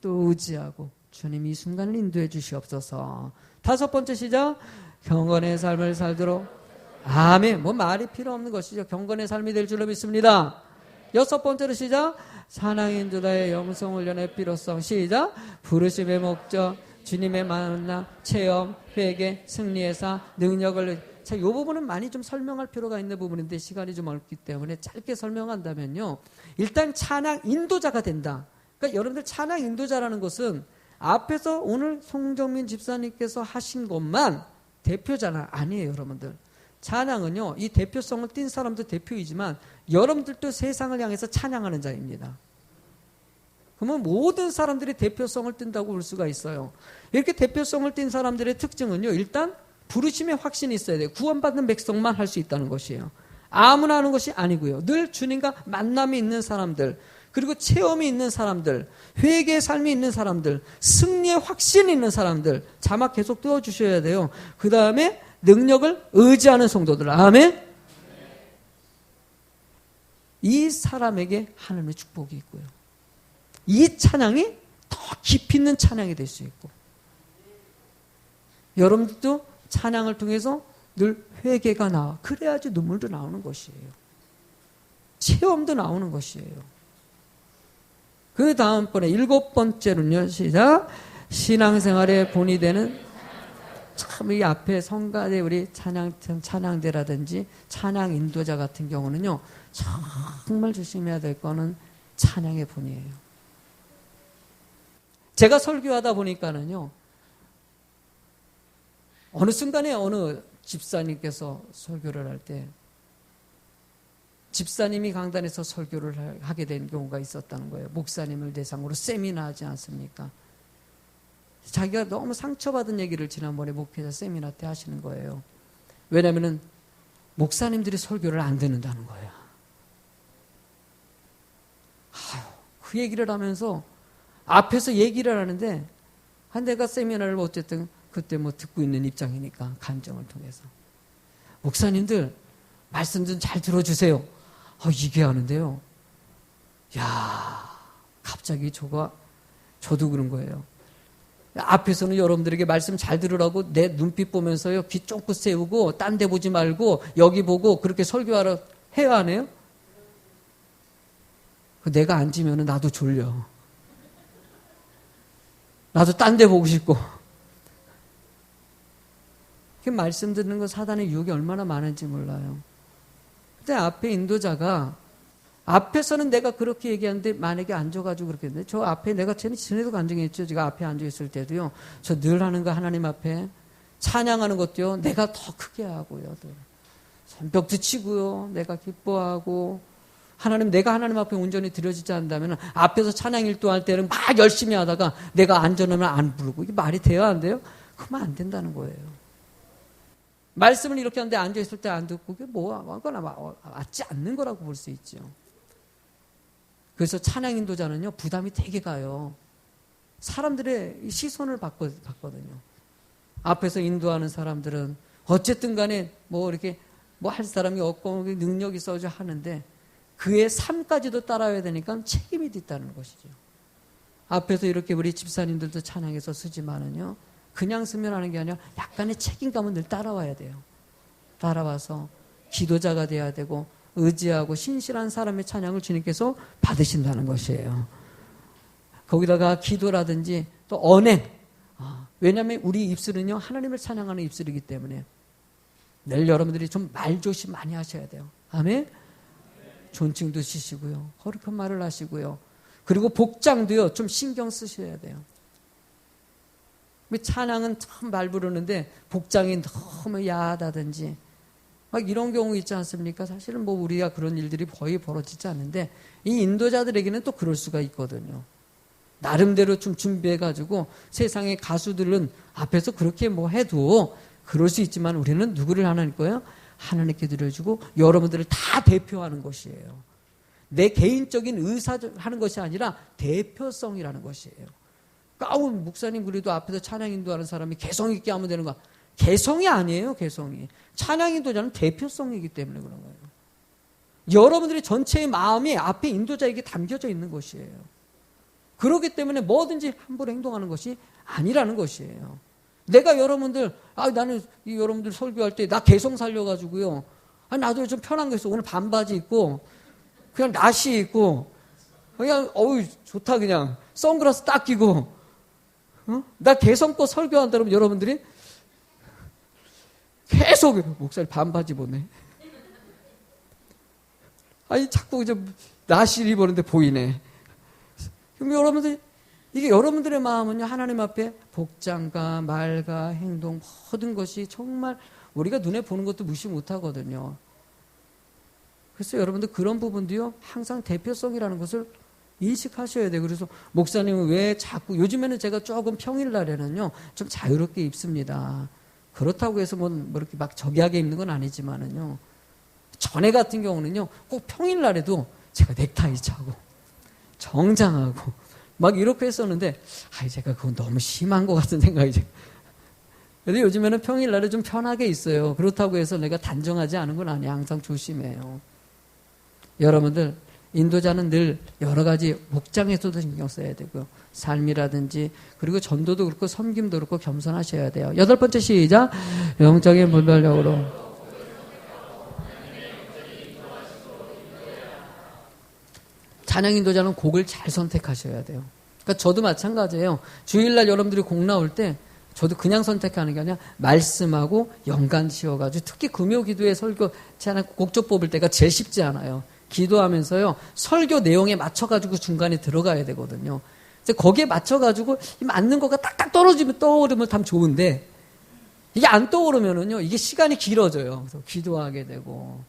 또 의지하고 주님 이 순간을 인도해 주시옵소서. 다섯 번째 시작. 경건의 삶을 살도록, 아멘. 뭐 말이 필요 없는 것이죠. 경건의 삶이 될 줄로 믿습니다. 여섯 번째로 시작. 사랑인 주다의 영성 훈련의 필요성. 시작. 부르심의 목적, 주님의 만남, 체험, 회개, 승리의 사, 능력을. 자, 이 부분은 많이 좀 설명할 필요가 있는 부분인데 시간이 좀 없기 때문에 짧게 설명한다면요, 일단 찬양 인도자가 된다. 그러니까 여러분들 찬양 인도자라는 것은 앞에서 오늘 송정민 집사님께서 하신 것만 대표잖아. 아니에요, 여러분들. 찬양은요, 이 대표성을 띈 사람도 대표이지만 여러분들도 세상을 향해서 찬양하는 자입니다. 그러면 모든 사람들이 대표성을 띈다고 볼 수가 있어요. 이렇게 대표성을 띈 사람들의 특징은요, 일단 부르심의 확신이 있어야 돼요. 구원받는 백성만 할 수 있다는 것이에요. 아무나 하는 것이 아니고요. 늘 주님과 만남이 있는 사람들, 그리고 체험이 있는 사람들, 회개의 삶이 있는 사람들, 승리의 확신이 있는 사람들, 자막 계속 띄워주셔야 돼요. 그 다음에 능력을 의지하는 성도들. 아멘? 이 사람에게 하나님의 축복이 있고요. 이 찬양이 더 깊이 있는 찬양이 될 수 있고, 여러분들도 찬양을 통해서 늘 회개가 나와. 그래야지 눈물도 나오는 것이에요. 체험도 나오는 것이에요. 그 다음번에 7번째는요, 시작. 신앙생활의 본이 되는, 참 이 앞에 성가대 우리 찬양대라든지 찬양 인도자 같은 경우는요, 정말 조심해야 될 거는 찬양의 본이에요. 제가 설교하다 보니까는요, 어느 순간에 어느 집사님께서 설교를 할 때 집사님이 강단에서 설교를 하게 된 경우가 있었다는 거예요. 목사님을 대상으로 세미나 하지 않습니까? 자기가 너무 상처받은 얘기를 지난번에 목회자 세미나 때 하시는 거예요. 왜냐하면 목사님들이 설교를 안 듣는다는 거예요. 그 얘기를 하면서 앞에서 얘기를 하는데, 내가 세미나를 어쨌든 그때 뭐 듣고 있는 입장이니까 간정을 통해서, 목사님들 말씀 좀 잘 들어주세요. 이게 하는데요. 야, 갑자기 저도 그런 거예요. 앞에서는 여러분들에게 말씀 잘 들으라고 내 눈빛 보면서요, 귀 쫑긋 세우고 딴 데 보지 말고 여기 보고 그렇게 설교하라 해야 하네요. 내가 앉으면 나도 졸려. 나도 딴 데 보고 싶고. 말씀 듣는 거 사단의 유혹이 얼마나 많은지 몰라요. 근데 앞에 인도자가, 앞에서는 내가 그렇게 얘기하는데 만약에 앉아가지고 그렇게 했는데, 저 앞에 내가 전에도 간증했죠. 제가 앞에 앉아있을 때도요, 저 늘 하는 거 하나님 앞에 찬양하는 것도요, 내가 더 크게 하고요. 손뼉도 치고요. 내가 기뻐하고, 내가 하나님 앞에 온전히 드려지지 않는다면 앞에서 찬양 일도할 때는 막 열심히 하다가 내가 앉아놓으면 안 부르고, 이게 말이 돼야 안 돼요? 그러면 안 된다는 거예요. 말씀을 이렇게 하는데 앉아있을 때 안 듣고, 그게 뭐거나 맞지 않는 거라고 볼 수 있죠. 그래서 찬양 인도자는요, 부담이 되게 가요. 사람들의 시선을 받거든요. 앞에서 인도하는 사람들은 어쨌든 간에 이렇게 할 사람이 없고 능력이 있어서 하는데, 그의 삶까지도 따라야 되니까 책임이 있다는 것이죠. 앞에서 이렇게 우리 집사님들도 찬양해서 쓰지만은요, 그냥 쓰면 하는 게 아니라 약간의 책임감은 늘 따라와야 돼요. 따라와서 기도자가 돼야 되고, 의지하고 신실한 사람의 찬양을 주님께서 받으신다는 것이에요. 거기다가 기도라든지 또 언행. 왜냐하면 우리 입술은요, 하나님을 찬양하는 입술이기 때문에 늘 여러분들이 좀 말조심 많이 하셔야 돼요. 아멘? 존칭도 쓰시고요. 거룩한 말을 하시고요. 그리고 복장도요, 좀 신경 쓰셔야 돼요. 찬양은 참 말 부르는데 복장이 너무 야하다든지 막 이런 경우 있지 않습니까? 사실은 우리가 그런 일들이 거의 벌어지지 않는데, 이 인도자들에게는 또 그럴 수가 있거든요. 나름대로 좀 준비해가지고, 세상의 가수들은 앞에서 그렇게 해도 그럴 수 있지만, 우리는 누구를 하나님 거예요? 하나님께 드려주고 여러분들을 다 대표하는 것이에요. 내 개인적인 의사하는 것이 아니라 대표성이라는 것이에요. 목사님 그래도 앞에서 찬양 인도하는 사람이 개성 있게 하면 되는 거, 개성이 아니에요. 개성이 찬양 인도자는 대표성이기 때문에 그런 거예요. 여러분들의 전체의 마음이 앞에 인도자에게 담겨져 있는 것이에요. 그렇기 때문에 뭐든지 함부로 행동하는 것이 아니라는 것이에요. 내가 여러분들, 나는 여러분들 설교할 때 나 개성 살려가지고요, 나도 좀 편한 거 있어. 오늘 반바지 입고 그냥 나시 입고 그냥 좋다, 그냥 선글라스 딱 끼고, 나 개성껏 설교한다 그러면 여러분들이 계속 목사님 반바지 보네. 자꾸 이제 나시를 입었는데 보이네. 그럼 여러분들, 이게 여러분들의 마음은요, 하나님 앞에 복장과 말과 행동 모든 것이 정말 우리가 눈에 보는 것도 무시 못하거든요. 그래서 여러분들 그런 부분도요, 항상 대표성이라는 것을 인식하셔야 돼요. 그래서 목사님은 왜 자꾸 요즘에는 제가 조금 평일날에는요 좀 자유롭게 입습니다. 그렇다고 해서 뭐 이렇게 막 저기하게 입는 건 아니지만은요. 전에 같은 경우는요 꼭 평일날에도 제가 넥타이 차고 정장하고 막 이렇게 했었는데 제가 그건 너무 심한 것 같은 생각이. 근데 요즘에는 평일날에 좀 편하게 있어요. 그렇다고 해서 내가 단정하지 않은 건 아니에요. 항상 조심해요. 여러분들 인도자는 늘 여러 가지 목장에서도 신경 써야 되고요. 삶이라든지 그리고 전도도 그렇고 섬김도 그렇고 겸손하셔야 돼요. 8번째 시작. 영적인 분별력으로 찬양 인도자는 곡을 잘 선택하셔야 돼요. 그러니까 저도 마찬가지예요. 주일날 여러분들이 곡 나올 때 저도 그냥 선택하는 게 아니라 말씀하고 연관 지어가지고 특히 금요 기도에 설교 찬양 곡조 뽑을 때가 제일 쉽지 않아요. 기도하면서요 설교 내용에 맞춰가지고 중간에 들어가야 되거든요. 거기에 맞춰가지고 맞는 거가 딱딱 떠오르면 참 좋은데 이게 안 떠오르면은요 이게 시간이 길어져요. 그래서 기도하게 되고.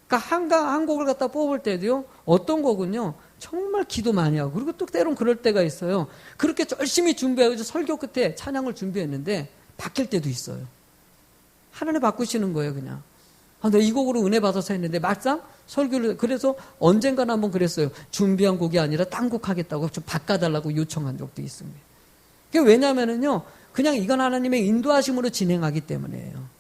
그러니까 한 곡을 갖다 뽑을 때도요 어떤 곡은요 정말 기도 많이 하고 그리고 또 때론 그럴 때가 있어요. 그렇게 열심히 준비하고 설교 끝에 찬양을 준비했는데 바뀔 때도 있어요. 하나님 바꾸시는 거예요 그냥. 내가 이 곡으로 은혜 받아서 했는데 막상 설교를 그래서 언젠가는 한번 그랬어요. 준비한 곡이 아니라 딴 곡 하겠다고 좀 바꿔달라고 요청한 적도 있습니다. 그게 왜냐면은요 그냥 이건 하나님의 인도하심으로 진행하기 때문이에요.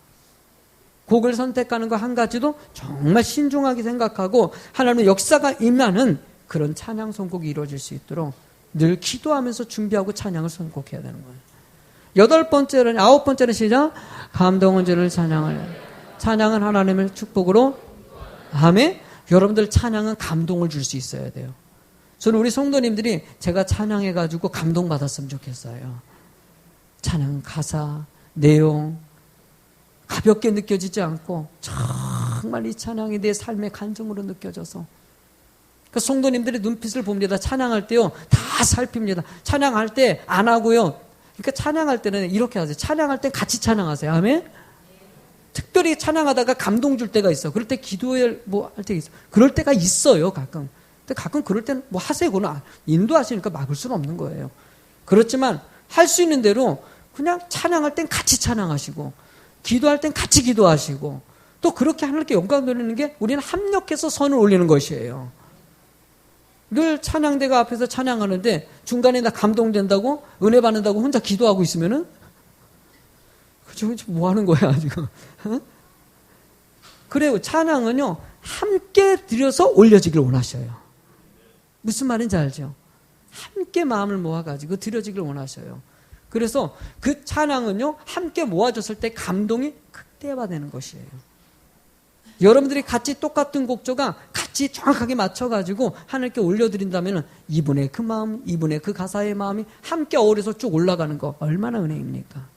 곡을 선택하는 거 한 가지도 정말 신중하게 생각하고 하나님의 역사가 임하는 그런 찬양 선곡이 이루어질 수 있도록 늘 기도하면서 준비하고 찬양을 선곡해야 되는 거예요. 9번째는 시작. 감동은 주를 찬양을. 찬양은 하나님의 축복으로. 아멘. 여러분들 찬양은 감동을 줄 수 있어야 돼요. 저는 우리 성도님들이 제가 찬양해가지고 감동받았으면 좋겠어요. 찬양 가사, 내용 가볍게 느껴지지 않고 정말 이 찬양이 내 삶의 간증으로 느껴져서 그 성도님들의 눈빛을 봅니다. 찬양할 때요 다 살핍니다. 찬양할 때 안 하고요. 그러니까 찬양할 때는 이렇게 하세요. 찬양할 때 같이 찬양하세요. 아멘. 특별히 찬양하다가 감동 줄 때가 있어. 그럴 때 기도에 뭐 할 때가 있어. 그럴 때가 있어요 가끔. 근데 가끔 그럴 때는 뭐 하세요. 그거는 인도하시니까 막을 수는 없는 거예요. 그렇지만 할 수 있는 대로 그냥 찬양할 땐 같이 찬양하시고 기도할 땐 같이 기도하시고 또 그렇게 하나님께 영광 돌리는 게 우리는 합력해서 선을 올리는 것이에요. 늘 찬양대가 앞에서 찬양하는데 중간에 나 감동된다고 은혜 받는다고 혼자 기도하고 있으면은 지금 뭐 하는 거야 지금? 그래요. 찬양은요 함께 드려서 올려지길 원하셔요. 무슨 말인지 알죠? 함께 마음을 모아가지고 드려지길 원하셔요. 그래서 그 찬양은요 함께 모아졌을 때 감동이 극대화되는 것이에요. 여러분들이 같이 똑같은 곡조가 같이 정확하게 맞춰가지고 하나님께 올려드린다면 이분의 그 마음, 이분의 그 가사의 마음이 함께 어우러서 쭉 올라가는 거 얼마나 은혜입니까?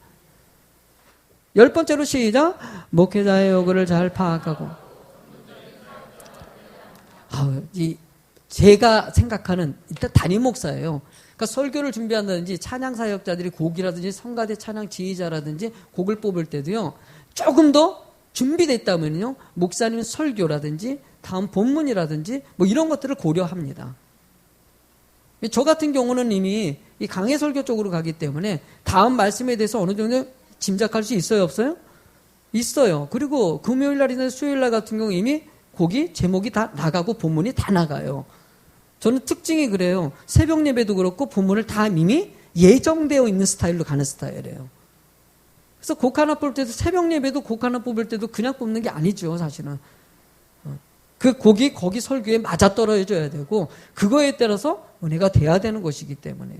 10번째로 시작. 목회자의 요구를 잘 파악하고. 제가 생각하는 일단 담임 목사예요. 그러니까 설교를 준비한다든지 찬양 사역자들이 곡이라든지 성가대 찬양 지휘자라든지 곡을 뽑을 때도요. 조금 더 준비됐다면요. 목사님 설교라든지 다음 본문이라든지 뭐 이런 것들을 고려합니다. 저 같은 경우는 이미 이 강해 설교 쪽으로 가기 때문에 다음 말씀에 대해서 어느 정도 짐작할 수 있어요, 없어요? 있어요. 그리고 금요일 날이나 수요일 날 같은 경우 이미 곡이 제목이 다 나가고 본문이 다 나가요. 저는 특징이 그래요. 새벽 예배도 그렇고 본문을 다 이미 예정되어 있는 스타일로 가는 스타일이에요. 그래서 곡 하나 뽑을 때도 새벽 예배도 곡 하나 뽑을 때도 그냥 뽑는 게 아니죠, 사실은. 그 곡이 거기 설교에 맞아 떨어져야 되고 그거에 따라서 은혜가 돼야 되는 것이기 때문에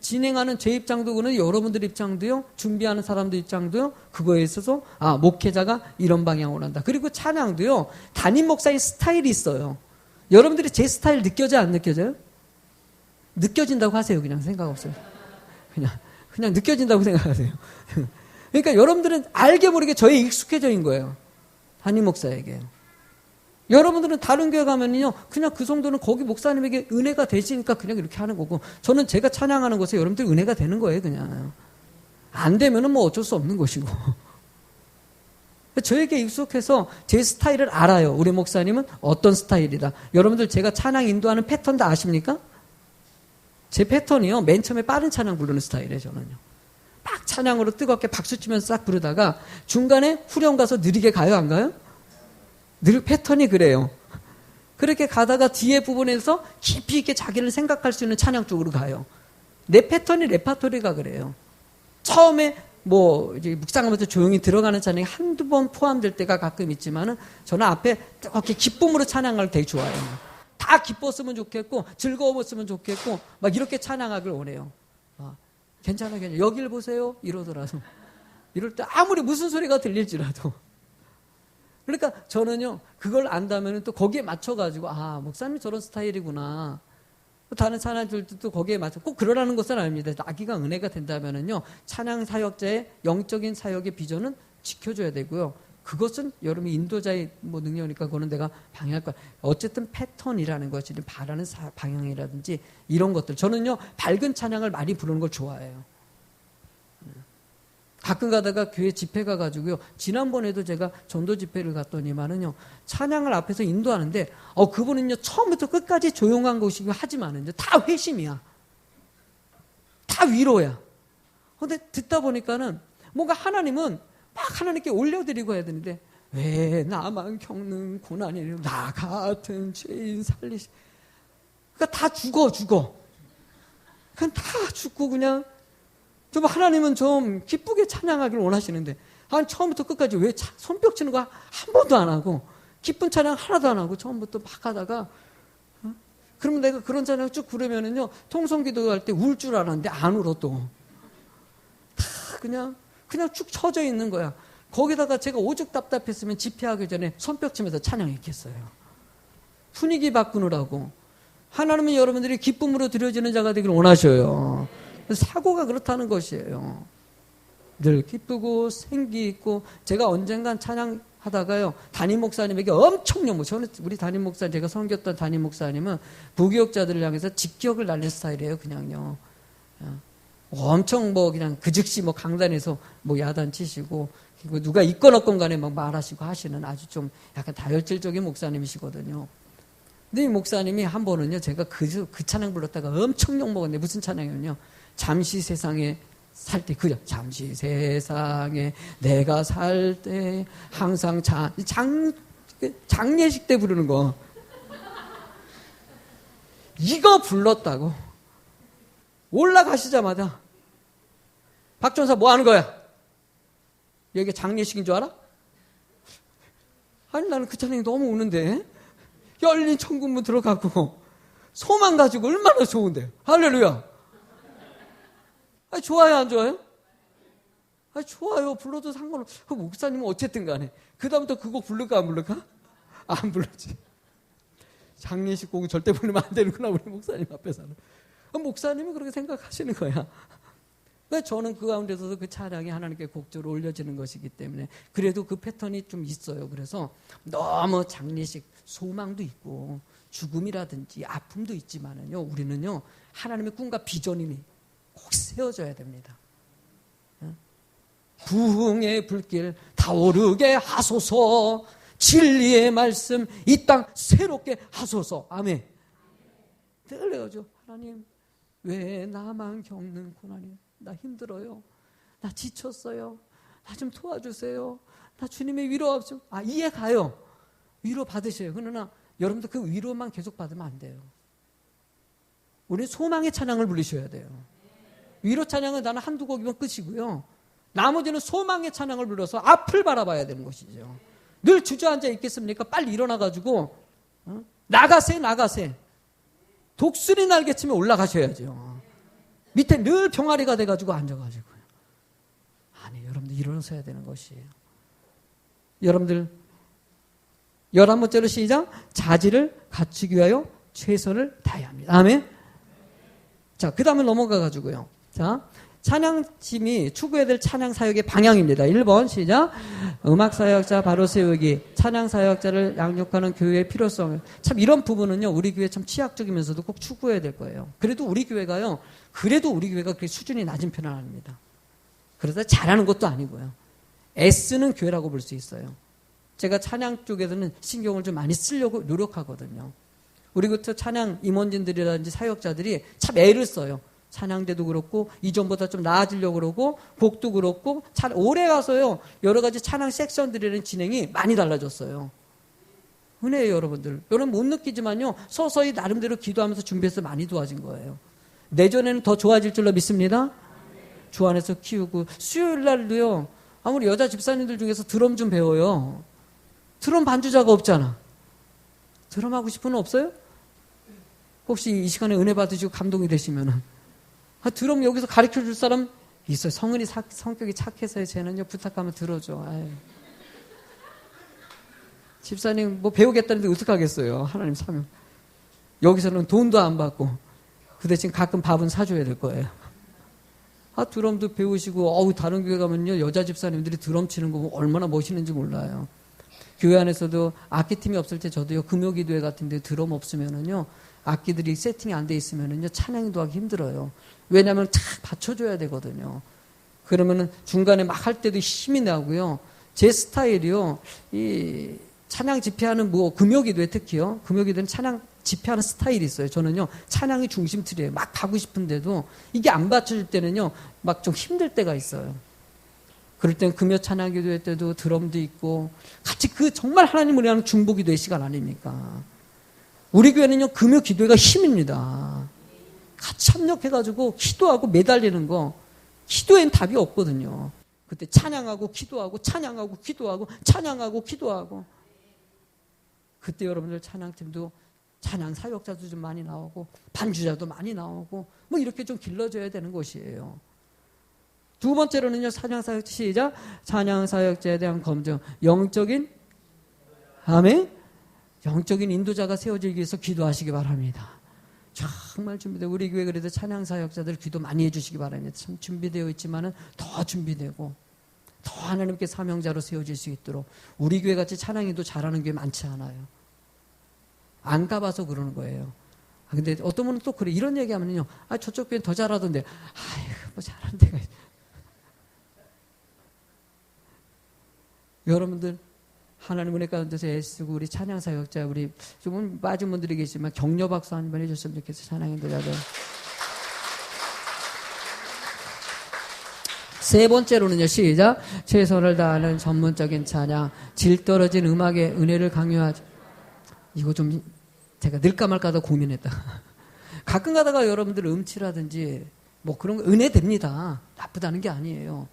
진행하는 제 입장도 그는 여러분들 입장도요, 준비하는 사람들 입장도요, 그거에 있어서 목회자가 이런 방향으로 한다. 그리고 찬양도요, 담임 목사의 스타일이 있어요. 여러분들이 제 스타일 느껴져요, 안 느껴져요? 느껴진다고 하세요. 그냥 생각 없어요. 그냥 느껴진다고 생각하세요. 그러니까 여러분들은 알게 모르게 저에 익숙해져 있는 거예요. 담임 목사에게. 여러분들은 다른 교회 가면요, 그냥 그 정도는 거기 목사님에게 은혜가 되시니까 그냥 이렇게 하는 거고, 저는 제가 찬양하는 것에 여러분들 은혜가 되는 거예요, 그냥. 안 되면은 뭐 어쩔 수 없는 것이고. 저에게 익숙해서 제 스타일을 알아요. 우리 목사님은 어떤 스타일이다. 여러분들 제가 찬양 인도하는 패턴 다 아십니까? 제 패턴이요. 맨 처음에 빠른 찬양 부르는 스타일이에요. 저는요. 막 찬양으로 뜨겁게 박수 치면서 싹 부르다가 중간에 후렴 가서 느리게 가요. 안 가요? 늘 패턴이 그래요. 그렇게 가다가 뒤에 부분에서 깊이 있게 자기를 생각할 수 있는 찬양 쪽으로 가요. 내 패턴이 레파토리가 그래요. 처음에 이제 묵상하면서 조용히 들어가는 찬양이 한두 번 포함될 때가 가끔 있지만은 저는 앞에 이렇게 기쁨으로 찬양을 되게 좋아해요. 다 기뻤으면 좋겠고 즐거웠으면 좋겠고 막 이렇게 찬양하길 원해요. 괜찮아. 여길 보세요. 이러더라도. 이럴 때 아무리 무슨 소리가 들릴지라도. 그러니까 저는요, 그걸 안다면 또 거기에 맞춰가지고, 목사님 저런 스타일이구나. 다른 찬양들도 거기에 맞춰. 꼭 그러라는 것은 아닙니다. 나기가 은혜가 된다면은요, 찬양 사역자의 영적인 사역의 비전은 지켜줘야 되고요. 그것은 여러분이 인도자의 능력이니까 그거는 내가 방해할 거야. 어쨌든 패턴이라는 것이 바라는 방향이라든지 이런 것들. 저는요, 밝은 찬양을 많이 부르는 걸 좋아해요. 가끔 가다가 교회 집회 가가지고요. 지난번에도 제가 전도 집회를 갔더니만은요. 찬양을 앞에서 인도하는데, 그분은요. 처음부터 끝까지 조용한 것이고 하지만은요. 다 회심이야. 다 위로야. 근데 듣다 보니까는 뭔가 하나님은 막 하나님께 올려드리고 해야 되는데, 왜 나만 겪는 고난이요. 나 같은 죄인 살리시. 그러니까 다 죽어. 그냥 다 죽고 그냥 좀 하나님은 좀 기쁘게 찬양하기를 원하시는데 처음부터 끝까지 왜 손뼉 치는 거 한 번도 안 하고 기쁜 찬양 하나도 안 하고 처음부터 막 하다가 그러면 내가 그런 찬양 쭉 부르면은요 통성기도할 때 울 줄 알았는데 안 울어 또 다 그냥 쭉 쳐져 있는 거야. 거기다가 제가 오죽 답답했으면 집회하기 전에 손뼉 치면서 찬양했겠어요. 분위기 바꾸느라고. 하나님은 여러분들이 기쁨으로 드려지는 자가 되기를 원하셔요. 사고가 그렇다는 것이에요. 늘 기쁘고 생기 있고. 제가 언젠간 찬양하다가요 담임 목사님에게 엄청 저는 우리 담임 목사님, 제가 섬겼던 담임 목사님은 부교육자들을 향해서 직격을 날린 스타일이에요. 그냥요 엄청 그냥 그 즉시 강단에서 야단치시고 그리고 누가 있건 없건 간에 막 말하시고 하시는 아주 좀 약간 다혈질적인 목사님이시거든요. 근데 이 목사님이 한 번은요 제가 그 찬양 불렀다가 엄청 욕먹었는데 무슨 찬양이었냐, 잠시 세상에 살 때, 그죠? 잠시 세상에 내가 살 때 항상 장례식 때 부르는 거. 이거 불렀다고. 올라가시자마자 박 전사 뭐 하는 거야? 여기가 장례식인 줄 알아? 아니 나는 그 찬양이 너무 우는데 열린 천국문 들어가고 소망 가지고 얼마나 좋은데요. 할렐루야. 좋아요, 안 좋아요? 좋아요. 불러도 상관없어. 목사님은 어쨌든 간에. 그 다음부터 그 곡 부를까, 안 부를까? 안 불렀지. 장례식 곡은 절대 부르면 안 되는구나, 우리 목사님 앞에서는. 목사님은 그렇게 생각하시는 거야. 저는 그 가운데서도 그 찬양이 하나님께 곡조로 올려지는 것이기 때문에 그래도 그 패턴이 좀 있어요. 그래서 너무 장례식, 소망도 있고 죽음이라든지 아픔도 있지만은요, 우리는요, 하나님의 꿈과 비전이 꼭 세워져야 됩니다. 부흥의 불길 타오르게 하소서, 진리의 말씀 이 땅 새롭게 하소서. 아멘. 늘 그래가지고 하나님 왜 나만 겪는 고난이에요? 나 힘들어요. 나 지쳤어요. 나 좀 도와주세요. 나 주님의 위로 좀 이해 가요. 위로 받으셔요. 그러나 여러분들 그 위로만 계속 받으면 안 돼요. 우리 소망의 찬양을 부르셔야 돼요. 위로 찬양은 나는 한두 곡이면 끝이고요. 나머지는 소망의 찬양을 불러서 앞을 바라봐야 되는 것이죠. 늘 주저앉아 있겠습니까? 빨리 일어나가지고 나가세. 독수리 날개치며 올라가셔야죠. 밑에 늘 병아리가 돼가지고 앉아가지고요. 아니, 여러분들 일어나셔야 되는 것이에요. 여러분들 11번째로 시작. 자질을 갖추기 위하여 최선을 다해야 합니다. 아멘. 자, 그 다음에 넘어가가지고요. 자, 찬양팀이 추구해야 될 찬양 사역의 방향입니다. 1번 시작. 음악 사역자 바로 세우기. 찬양 사역자를 양육하는 교회의 필요성. 참 이런 부분은요, 우리 교회 참 취약적이면서도 꼭 추구해야 될 거예요. 그래도 우리 교회가 그렇게 수준이 낮은 편은 아닙니다. 그러다 잘하는 것도 아니고요. 애쓰는 교회라고 볼 수 있어요. 제가 찬양 쪽에서는 신경을 좀 많이 쓰려고 노력하거든요. 우리 그때 찬양 임원진들이라든지 사역자들이 참 애를 써요. 찬양대도 그렇고 이전보다 좀 나아지려고 그러고 곡도 그렇고 올해 가서요 여러 가지 찬양 섹션들이라는 진행이 많이 달라졌어요. 은혜예요 여러분들. 여러분 못 느끼지만요 서서히 나름대로 기도하면서 준비해서 많이 도와진 거예요. 내년에는 더 좋아질 줄로 믿습니다. 주 안에서 키우고 수요일 날도요 아무리 여자 집사님들 중에서 드럼 좀 배워요. 드럼 반주자가 없잖아. 드럼 하고 싶은 분 없어요? 혹시 이 시간에 은혜 받으시고 감동이 되시면은 드럼 여기서 가르쳐 줄 사람 있어요. 성은이 성격이 착해서요. 쟤는요 부탁하면 들어줘. 아유. 집사님 뭐 배우겠다는데 어떡하겠어요. 하나님 사명. 여기서는 돈도 안 받고 그 대신 가끔 밥은 사줘야 될 거예요. 드럼도 배우시고 다른 교회 가면요 여자 집사님들이 드럼 치는 거 얼마나 멋있는지 몰라요. 교회 안에서도 악기팀이 없을 때 저도요 금요기도회 같은데 드럼 없으면은요 악기들이 세팅이 안 돼 있으면은요 찬양도 하기 힘들어요. 왜냐하면 탁 받쳐줘야 되거든요. 그러면은 중간에 막 할 때도 힘이 나고요. 제 스타일이요 이 찬양 집회하는 금요기도회 특히요 금요기도회는 찬양 집회하는 스타일이 있어요. 저는요 찬양이 중심 틀이에요. 막 가고 싶은데도 이게 안 받쳐줄 때는요 막 좀 힘들 때가 있어요. 그럴 땐 금요 찬양 기도회 때도 드럼도 있고 같이 정말 하나님을 위한 중보기도의 시간 아닙니까? 우리 교회는요 금요 기도회가 힘입니다. 같이 협력해가지고 기도하고 매달리는 거 기도엔 답이 없거든요. 그때 찬양하고 기도하고 찬양하고 기도하고 찬양하고 기도하고 그때 여러분들 찬양팀도 찬양 사역자도 좀 많이 나오고 반주자도 많이 나오고 뭐 이렇게 좀 길러줘야 되는 것이에요. 두 번째로는요 찬양 사역자 시작. 찬양 사역자에 대한 검증. 영적인 아멘. 영적인 인도자가 세워지기 위해서 기도하시기 바랍니다. 정말 준비되고 우리 교회 그래도 찬양 사역자들 기도 많이 해주시기 바랍니다. 참 준비되어 있지만은 더 준비되고 더 하나님께 사명자로 세워질 수 있도록 우리 교회 같이 찬양인도 잘하는 교회 많지 않아요. 안 가봐서 그러는 거예요. 근데 어떤 분은 또 그래 이런 얘기하면요 저쪽 교회는 더 잘하던데 뭐 잘하는 데가 여러분들 하나님 은혜 가운데서 애쓰고 우리 찬양 사역자 우리 좀 빠진 분들이 계시지만 격려 박수 한번 해줬으면 좋겠어요. 찬양인도자들. 세 번째로는요 시작. 최선을 다하는 전문적인 찬양. 질 떨어진 음악의 은혜를 강요하죠. 이거 좀 제가 늘까 말까 하다 고민했다. 가끔 가다가 여러분들 음치라든지 뭐 그런 거 은혜 됩니다. 나쁘다는 게 아니에요.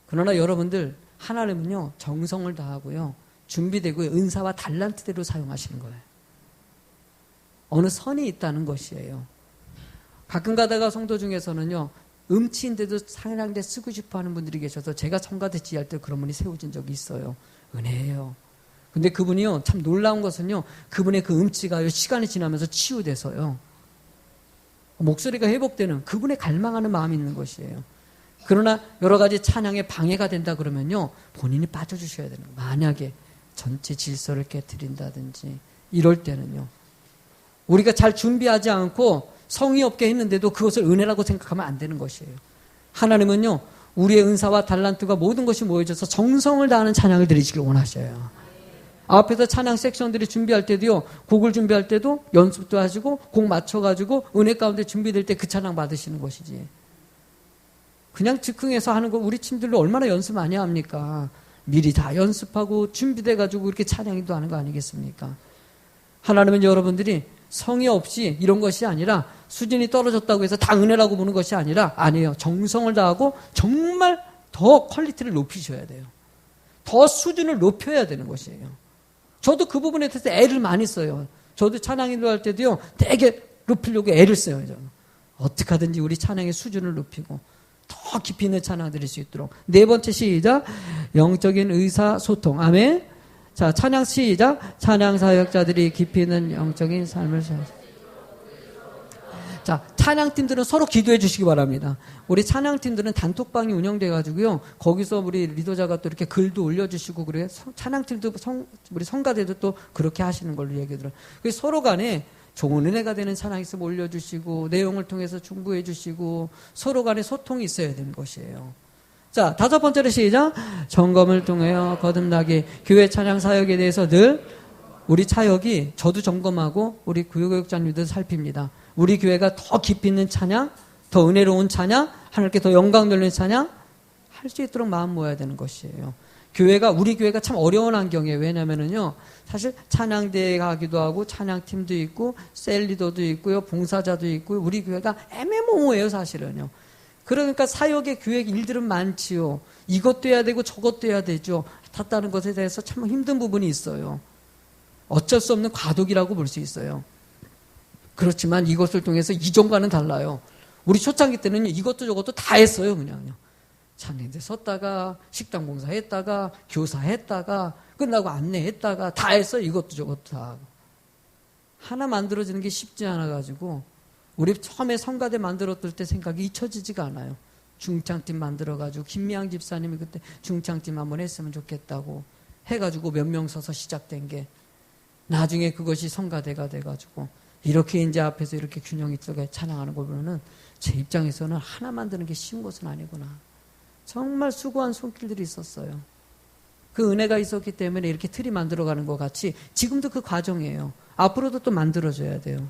그러나 여러분들 하나님은요 정성을 다하고요 준비되고 은사와 달란트대로 사용하시는 거예요. 어느 선이 있다는 것이에요. 가끔 가다가 성도 중에서는요 음치인데도 찬양대 쓰고 싶어 하는 분들이 계셔서 제가 성가대 지휘할 때 그런 분이 세워진 적이 있어요. 은혜예요. 근데 그분이요 참 놀라운 것은요 그분의 그 음치가 시간이 지나면서 치유돼서요 목소리가 회복되는 그분의 갈망하는 마음이 있는 것이에요. 그러나 여러 가지 찬양에 방해가 된다 그러면요 본인이 빠져주셔야 되는 거예요. 만약에 전체 질서를 깨트린다든지 이럴 때는요 우리가 잘 준비하지 않고 성의 없게 했는데도 그것을 은혜라고 생각하면 안 되는 것이에요. 하나님은요 우리의 은사와 달란트가 모든 것이 모여져서 정성을 다하는 찬양을 드리시길 원하셔요. 앞에서 찬양 섹션들이 준비할 때도요 곡을 준비할 때도 연습도 하시고 곡 맞춰가지고 은혜 가운데 준비될 때 그 찬양 받으시는 것이지 그냥 즉흥해서 하는 거 우리 팀들로 얼마나 연습 많이 합니까? 미리 다 연습하고 준비돼가지고 이렇게 찬양도 하는 거 아니겠습니까? 하나님은 여러분들이 성의 없이 이런 것이 아니라 수준이 떨어졌다고 해서 다 은혜라고 보는 것이 아니라 아니에요. 정성을 다하고 정말 더 퀄리티를 높이셔야 돼요. 더 수준을 높여야 되는 것이에요. 저도 그 부분에 대해서 애를 많이 써요. 저도 찬양인도 할 때도요 되게 높이려고 애를 써요. 저는. 어떻게 하든지 우리 찬양의 수준을 높이고 더 깊이 있는 찬양 드릴 수 있도록. 네 번째 시작. 영적인 의사소통. 아멘. 자, 찬양 시작. 찬양 사역자들이 깊이 있는 영적인 삶을 살. 자, 찬양팀들은 서로 기도해 주시기 바랍니다. 우리 찬양팀들은 단톡방이 운영돼 가지고요. 거기서 우리 리더자가 또 이렇게 글도 올려주시고 그래요. 찬양팀도 우리 성가대도 또 그렇게 하시는 걸로 얘기 들어요. 그래서 서로 간에 좋은 은혜가 되는 찬양 있으면 올려주시고 내용을 통해서 중보해 주시고 서로 간에 소통이 있어야 되는 것이에요. 자, 다섯 번째로 시작. 점검을 통하여 거듭나게. 교회 찬양 사역에 대해서 늘 우리 사역이 저도 점검하고 우리 교육자님들 살핍니다. 우리 교회가 더 깊이 있는 찬양, 더 은혜로운 찬양, 하나님께 더 영광 돌리는 찬양 할 수 있도록 마음 모아야 되는 것이에요. 우리 교회가 참 어려운 환경이에요. 왜냐면은요, 사실 찬양대회 가기도 하고, 찬양팀도 있고, 셀리더도 있고요, 봉사자도 있고요, 우리 교회가 애매모호해요, 사실은요. 그러니까 사역의 교회 일들은 많지요. 이것도 해야 되고, 저것도 해야 되죠. 다른 것에 대해서 참 힘든 부분이 있어요. 어쩔 수 없는 과도기라고 볼 수 있어요. 그렇지만 이것을 통해서 이전과는 달라요. 우리 초창기 때는 이것도 저것도 다 했어요, 그냥요. 찬양대 섰다가 식당 봉사했다가 교사했다가 끝나고 안내했다가 다 했어요. 이것도 저것도 다 하고. 하나 만들어지는 게 쉽지 않아가지고 우리 처음에 성가대 만들었을 때 생각이 잊혀지지가 않아요. 중창팀 만들어가지고 김미양 집사님이 그때 중창팀 한번 했으면 좋겠다고 해가지고 몇 명 서서 시작된 게 나중에 그것이 성가대가 돼가지고 이렇게 이제 앞에서 이렇게 균형 있게 찬양하는 거 보면은 제 입장에서는 하나 만드는 게 쉬운 것은 아니구나. 정말 수고한 손길들이 있었어요. 그 은혜가 있었기 때문에 이렇게 틀이 만들어가는 것 같이 지금도 그 과정이에요. 앞으로도 또 만들어줘야 돼요.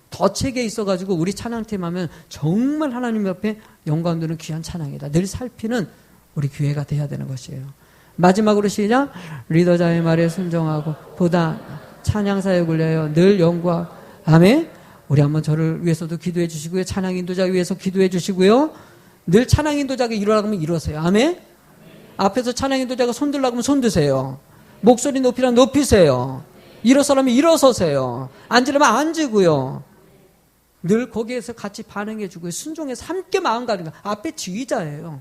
더 책에 있어가지고 우리 찬양팀 하면 정말 하나님 옆에 영광 드는 귀한 찬양이다. 늘 살피는 우리 교회가 돼야 되는 것이에요. 마지막으로 시작. 리더자의 말에 순종하고 보다 찬양 사역을 위하여 늘 영광. 아멘. 우리 한번 저를 위해서도 기도해 주시고요. 찬양 인도자 위해서 기도해 주시고요. 늘 찬양 인도자가 일어나면 일어서요. 아멘. 앞에서 찬양 인도자가 손 들라고 하면 손 드세요. 목소리 높이라 높이세요. 일어서라면 일어서세요. 앉으려면 앉으고요. 늘 거기에서 같이 반응해 주고요. 순종해서 함께 마음 가는 거. 앞에 지휘자예요.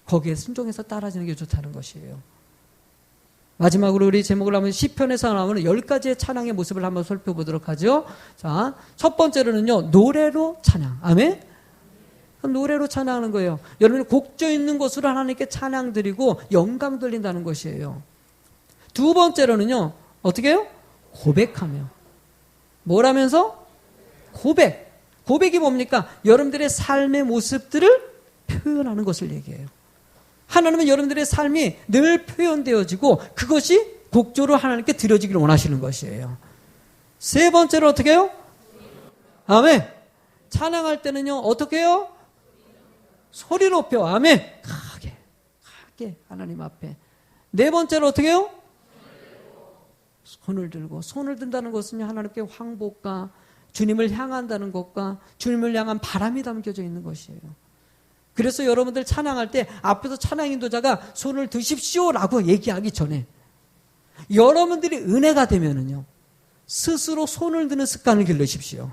거기에 순종해서 따라지는 게 좋다는 것이에요. 마지막으로 우리 제목을 하면 시편에서 나오는 10가지의 찬양의 모습을 한번 살펴보도록 하죠. 자, 첫 번째로는요, 노래로 찬양. 아멘? 노래로 찬양하는 거예요. 여러분이 곡조 있는 것으로 하나님께 찬양 드리고 영광 돌린다는 것이에요. 두 번째로는요, 어떻게 해요? 고백하며. 뭘 하면서? 고백. 고백이 뭡니까? 여러분들의 삶의 모습들을 표현하는 것을 얘기해요. 하나님은 여러분들의 삶이 늘 표현되어지고 그것이 곡조로 하나님께 드려지기를 원하시는 것이에요. 세 번째로 어떻게 해요? 아멘. 찬양할 때는요, 어떻게 해요? 소리 높여. 아멘. 크게 하나님 앞에. 네 번째로 어떻게 해요? 손을 들고. 손을 든다는 것은 하나님께 황복과 주님을 향한다는 것과 주님을 향한 바람이 담겨져 있는 것이에요. 그래서 여러분들 찬양할 때 앞에서 찬양 인도자가 손을 드십시오라고 얘기하기 전에 여러분들이 은혜가 되면은요, 스스로 손을 드는 습관을 기르십시오.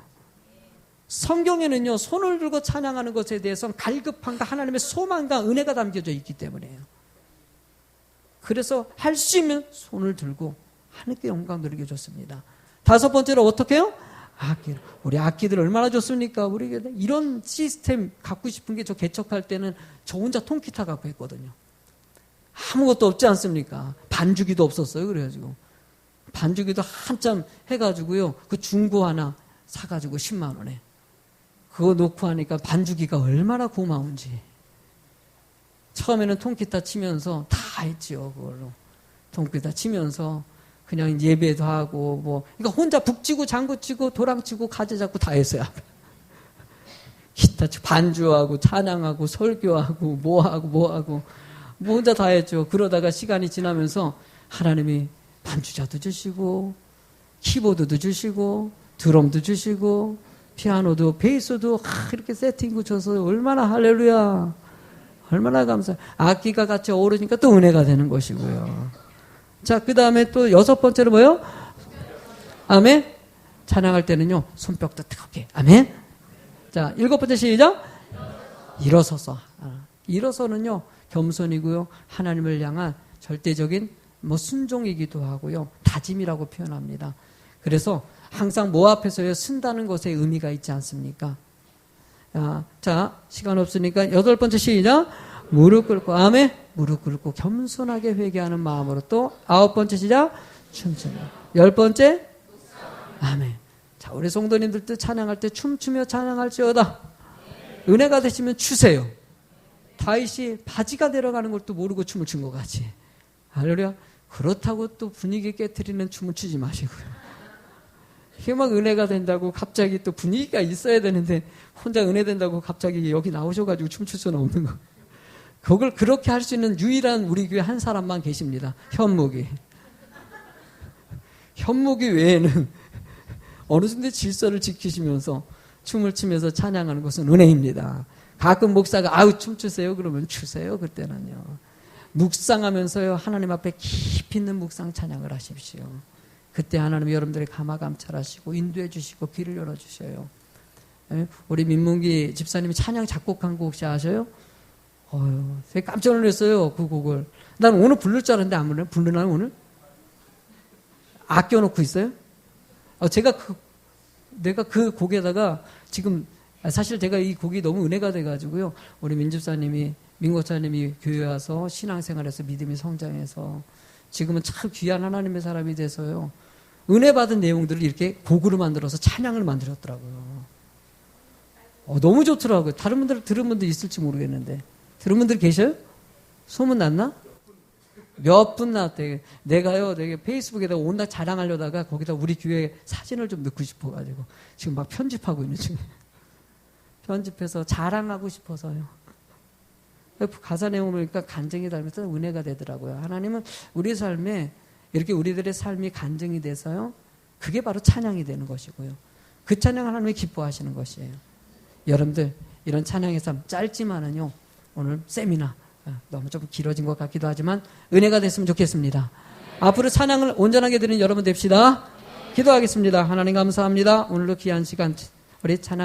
성경에는요, 손을 들고 찬양하는 것에 대해서는 갈급함과 하나님의 소망과 은혜가 담겨져 있기 때문에요. 그래서 할 수 있으면 손을 들고 하나님께 영광 드리기 좋습니다. 다섯 번째로 어떻게 해요? 악기. 우리 악기들 얼마나 좋습니까? 우리 이런 시스템 갖고 싶은 게 저 개척할 때는 저 혼자 통기타 갖고 했거든요. 아무것도 없지 않습니까? 반주기도 없었어요. 그래가지고 반주기도 한참 해가지고요, 그 중고 하나 사가지고 10만 원에 그거 놓고 하니까 반주기가 얼마나 고마운지. 처음에는 통기타 치면서 다 했지요. 그걸로 통기타 치면서 그냥 예배도 하고 그러니까 혼자 북치고 장구치고 도랑치고 가재 잡고 다 했어요. 기타 치고 반주하고 찬양하고 설교하고 뭐하고 혼자 다 했죠. 그러다가 시간이 지나면서 하나님이 반주자도 주시고 키보드도 주시고 드럼도 주시고 피아노도 베이스도 이렇게 세팅 붙여서 얼마나 할렐루야, 얼마나 감사해. 악기가 같이 어우르니까 또 은혜가 되는 것이고요. 자, 그 다음에 또 여섯 번째로 뭐요? 아멘. 찬양할 때는요, 손뼉도 뜨겁게. 아멘. 자, 일곱 번째 시작. 일어서서. 일어서는요, 겸손이고요, 하나님을 향한 절대적인 순종이기도 하고요, 다짐이라고 표현합니다. 그래서 항상 뭐 앞에서요, 쓴다는 것에 의미가 있지 않습니까? 자, 시간 없으니까 여덟 번째 시작. 무릎 꿇고. 아멘. 무릎 꿇고 겸손하게 회개하는 마음으로. 또 아홉 번째 시작. 춤추며. 열 번째. 아멘. 자, 우리 성도님들도 찬양할 때 춤추며 찬양할지어다. 은혜가 되시면 추세요. 다윗이 바지가 내려가는 걸 또 모르고 춤을 춘 것 같이. 할렐루야. 그렇다고 또 분위기 깨트리는 춤을 추지 마시고요. 이게 막 은혜가 된다고 갑자기 또 분위기가 있어야 되는데 혼자 은혜 된다고 갑자기 여기 나오셔가지고 춤출 수는 없는 거. 그걸 그렇게 할 수 있는 유일한 우리 교회 한 사람만 계십니다. 현묵이. 현묵이 외에는 어느 정도 질서를 지키시면서 춤을 추면서 찬양하는 것은 은혜입니다. 가끔 목사가 아우 춤추세요 그러면 추세요. 그때는요. 묵상하면서요 하나님 앞에 깊이 있는 묵상 찬양을 하십시오. 그때 하나님이 여러분들의 감화감찰하시고 인도해 주시고 길을 열어주셔요. 우리 민문기 집사님이 찬양 작곡한 곡 혹시 아셔요? 되게 깜짝 놀랐어요. 그 곡을. 난 오늘 부를 줄 알았는데 안 부르나요? 부르나요 오늘? 아껴놓고 있어요? 내가 그 곡에다가 지금 사실 제가 이 곡이 너무 은혜가 돼가지고요. 우리 민집사님이 민고사님이 교회 와서 신앙생활에서 믿음이 성장해서 지금은 참 귀한 하나님의 사람이 돼서요. 은혜 받은 내용들을 이렇게 곡으로 만들어서 찬양을 만들었더라고요. 너무 좋더라고요. 다른 분들 들은 분들 있을지 모르겠는데 들은 분들 계셔요? 소문 났나? 몇 분 나왔대. 내가 페이스북에다가 온갖 자랑하려다가 거기다 우리 교회 사진을 좀 넣고 싶어가지고 지금 막 편집하고 있는 중이에요. 편집해서 자랑하고 싶어서요. 가사 내용을 보니까 간증이 닮아서 은혜가 되더라고요. 하나님은 우리 삶에 이렇게 우리들의 삶이 간증이 돼서요. 그게 바로 찬양이 되는 것이고요. 그 찬양 하나님이 기뻐하시는 것이에요. 여러분들 이런 찬양의 삶 짧지만은요. 오늘 세미나 너무 좀 길어진 것 같기도 하지만 은혜가 됐으면 좋겠습니다. 앞으로 찬양을 온전하게 드리는 여러분 됩시다. 기도하겠습니다. 하나님 감사합니다. 오늘도 귀한 시간 우리 찬양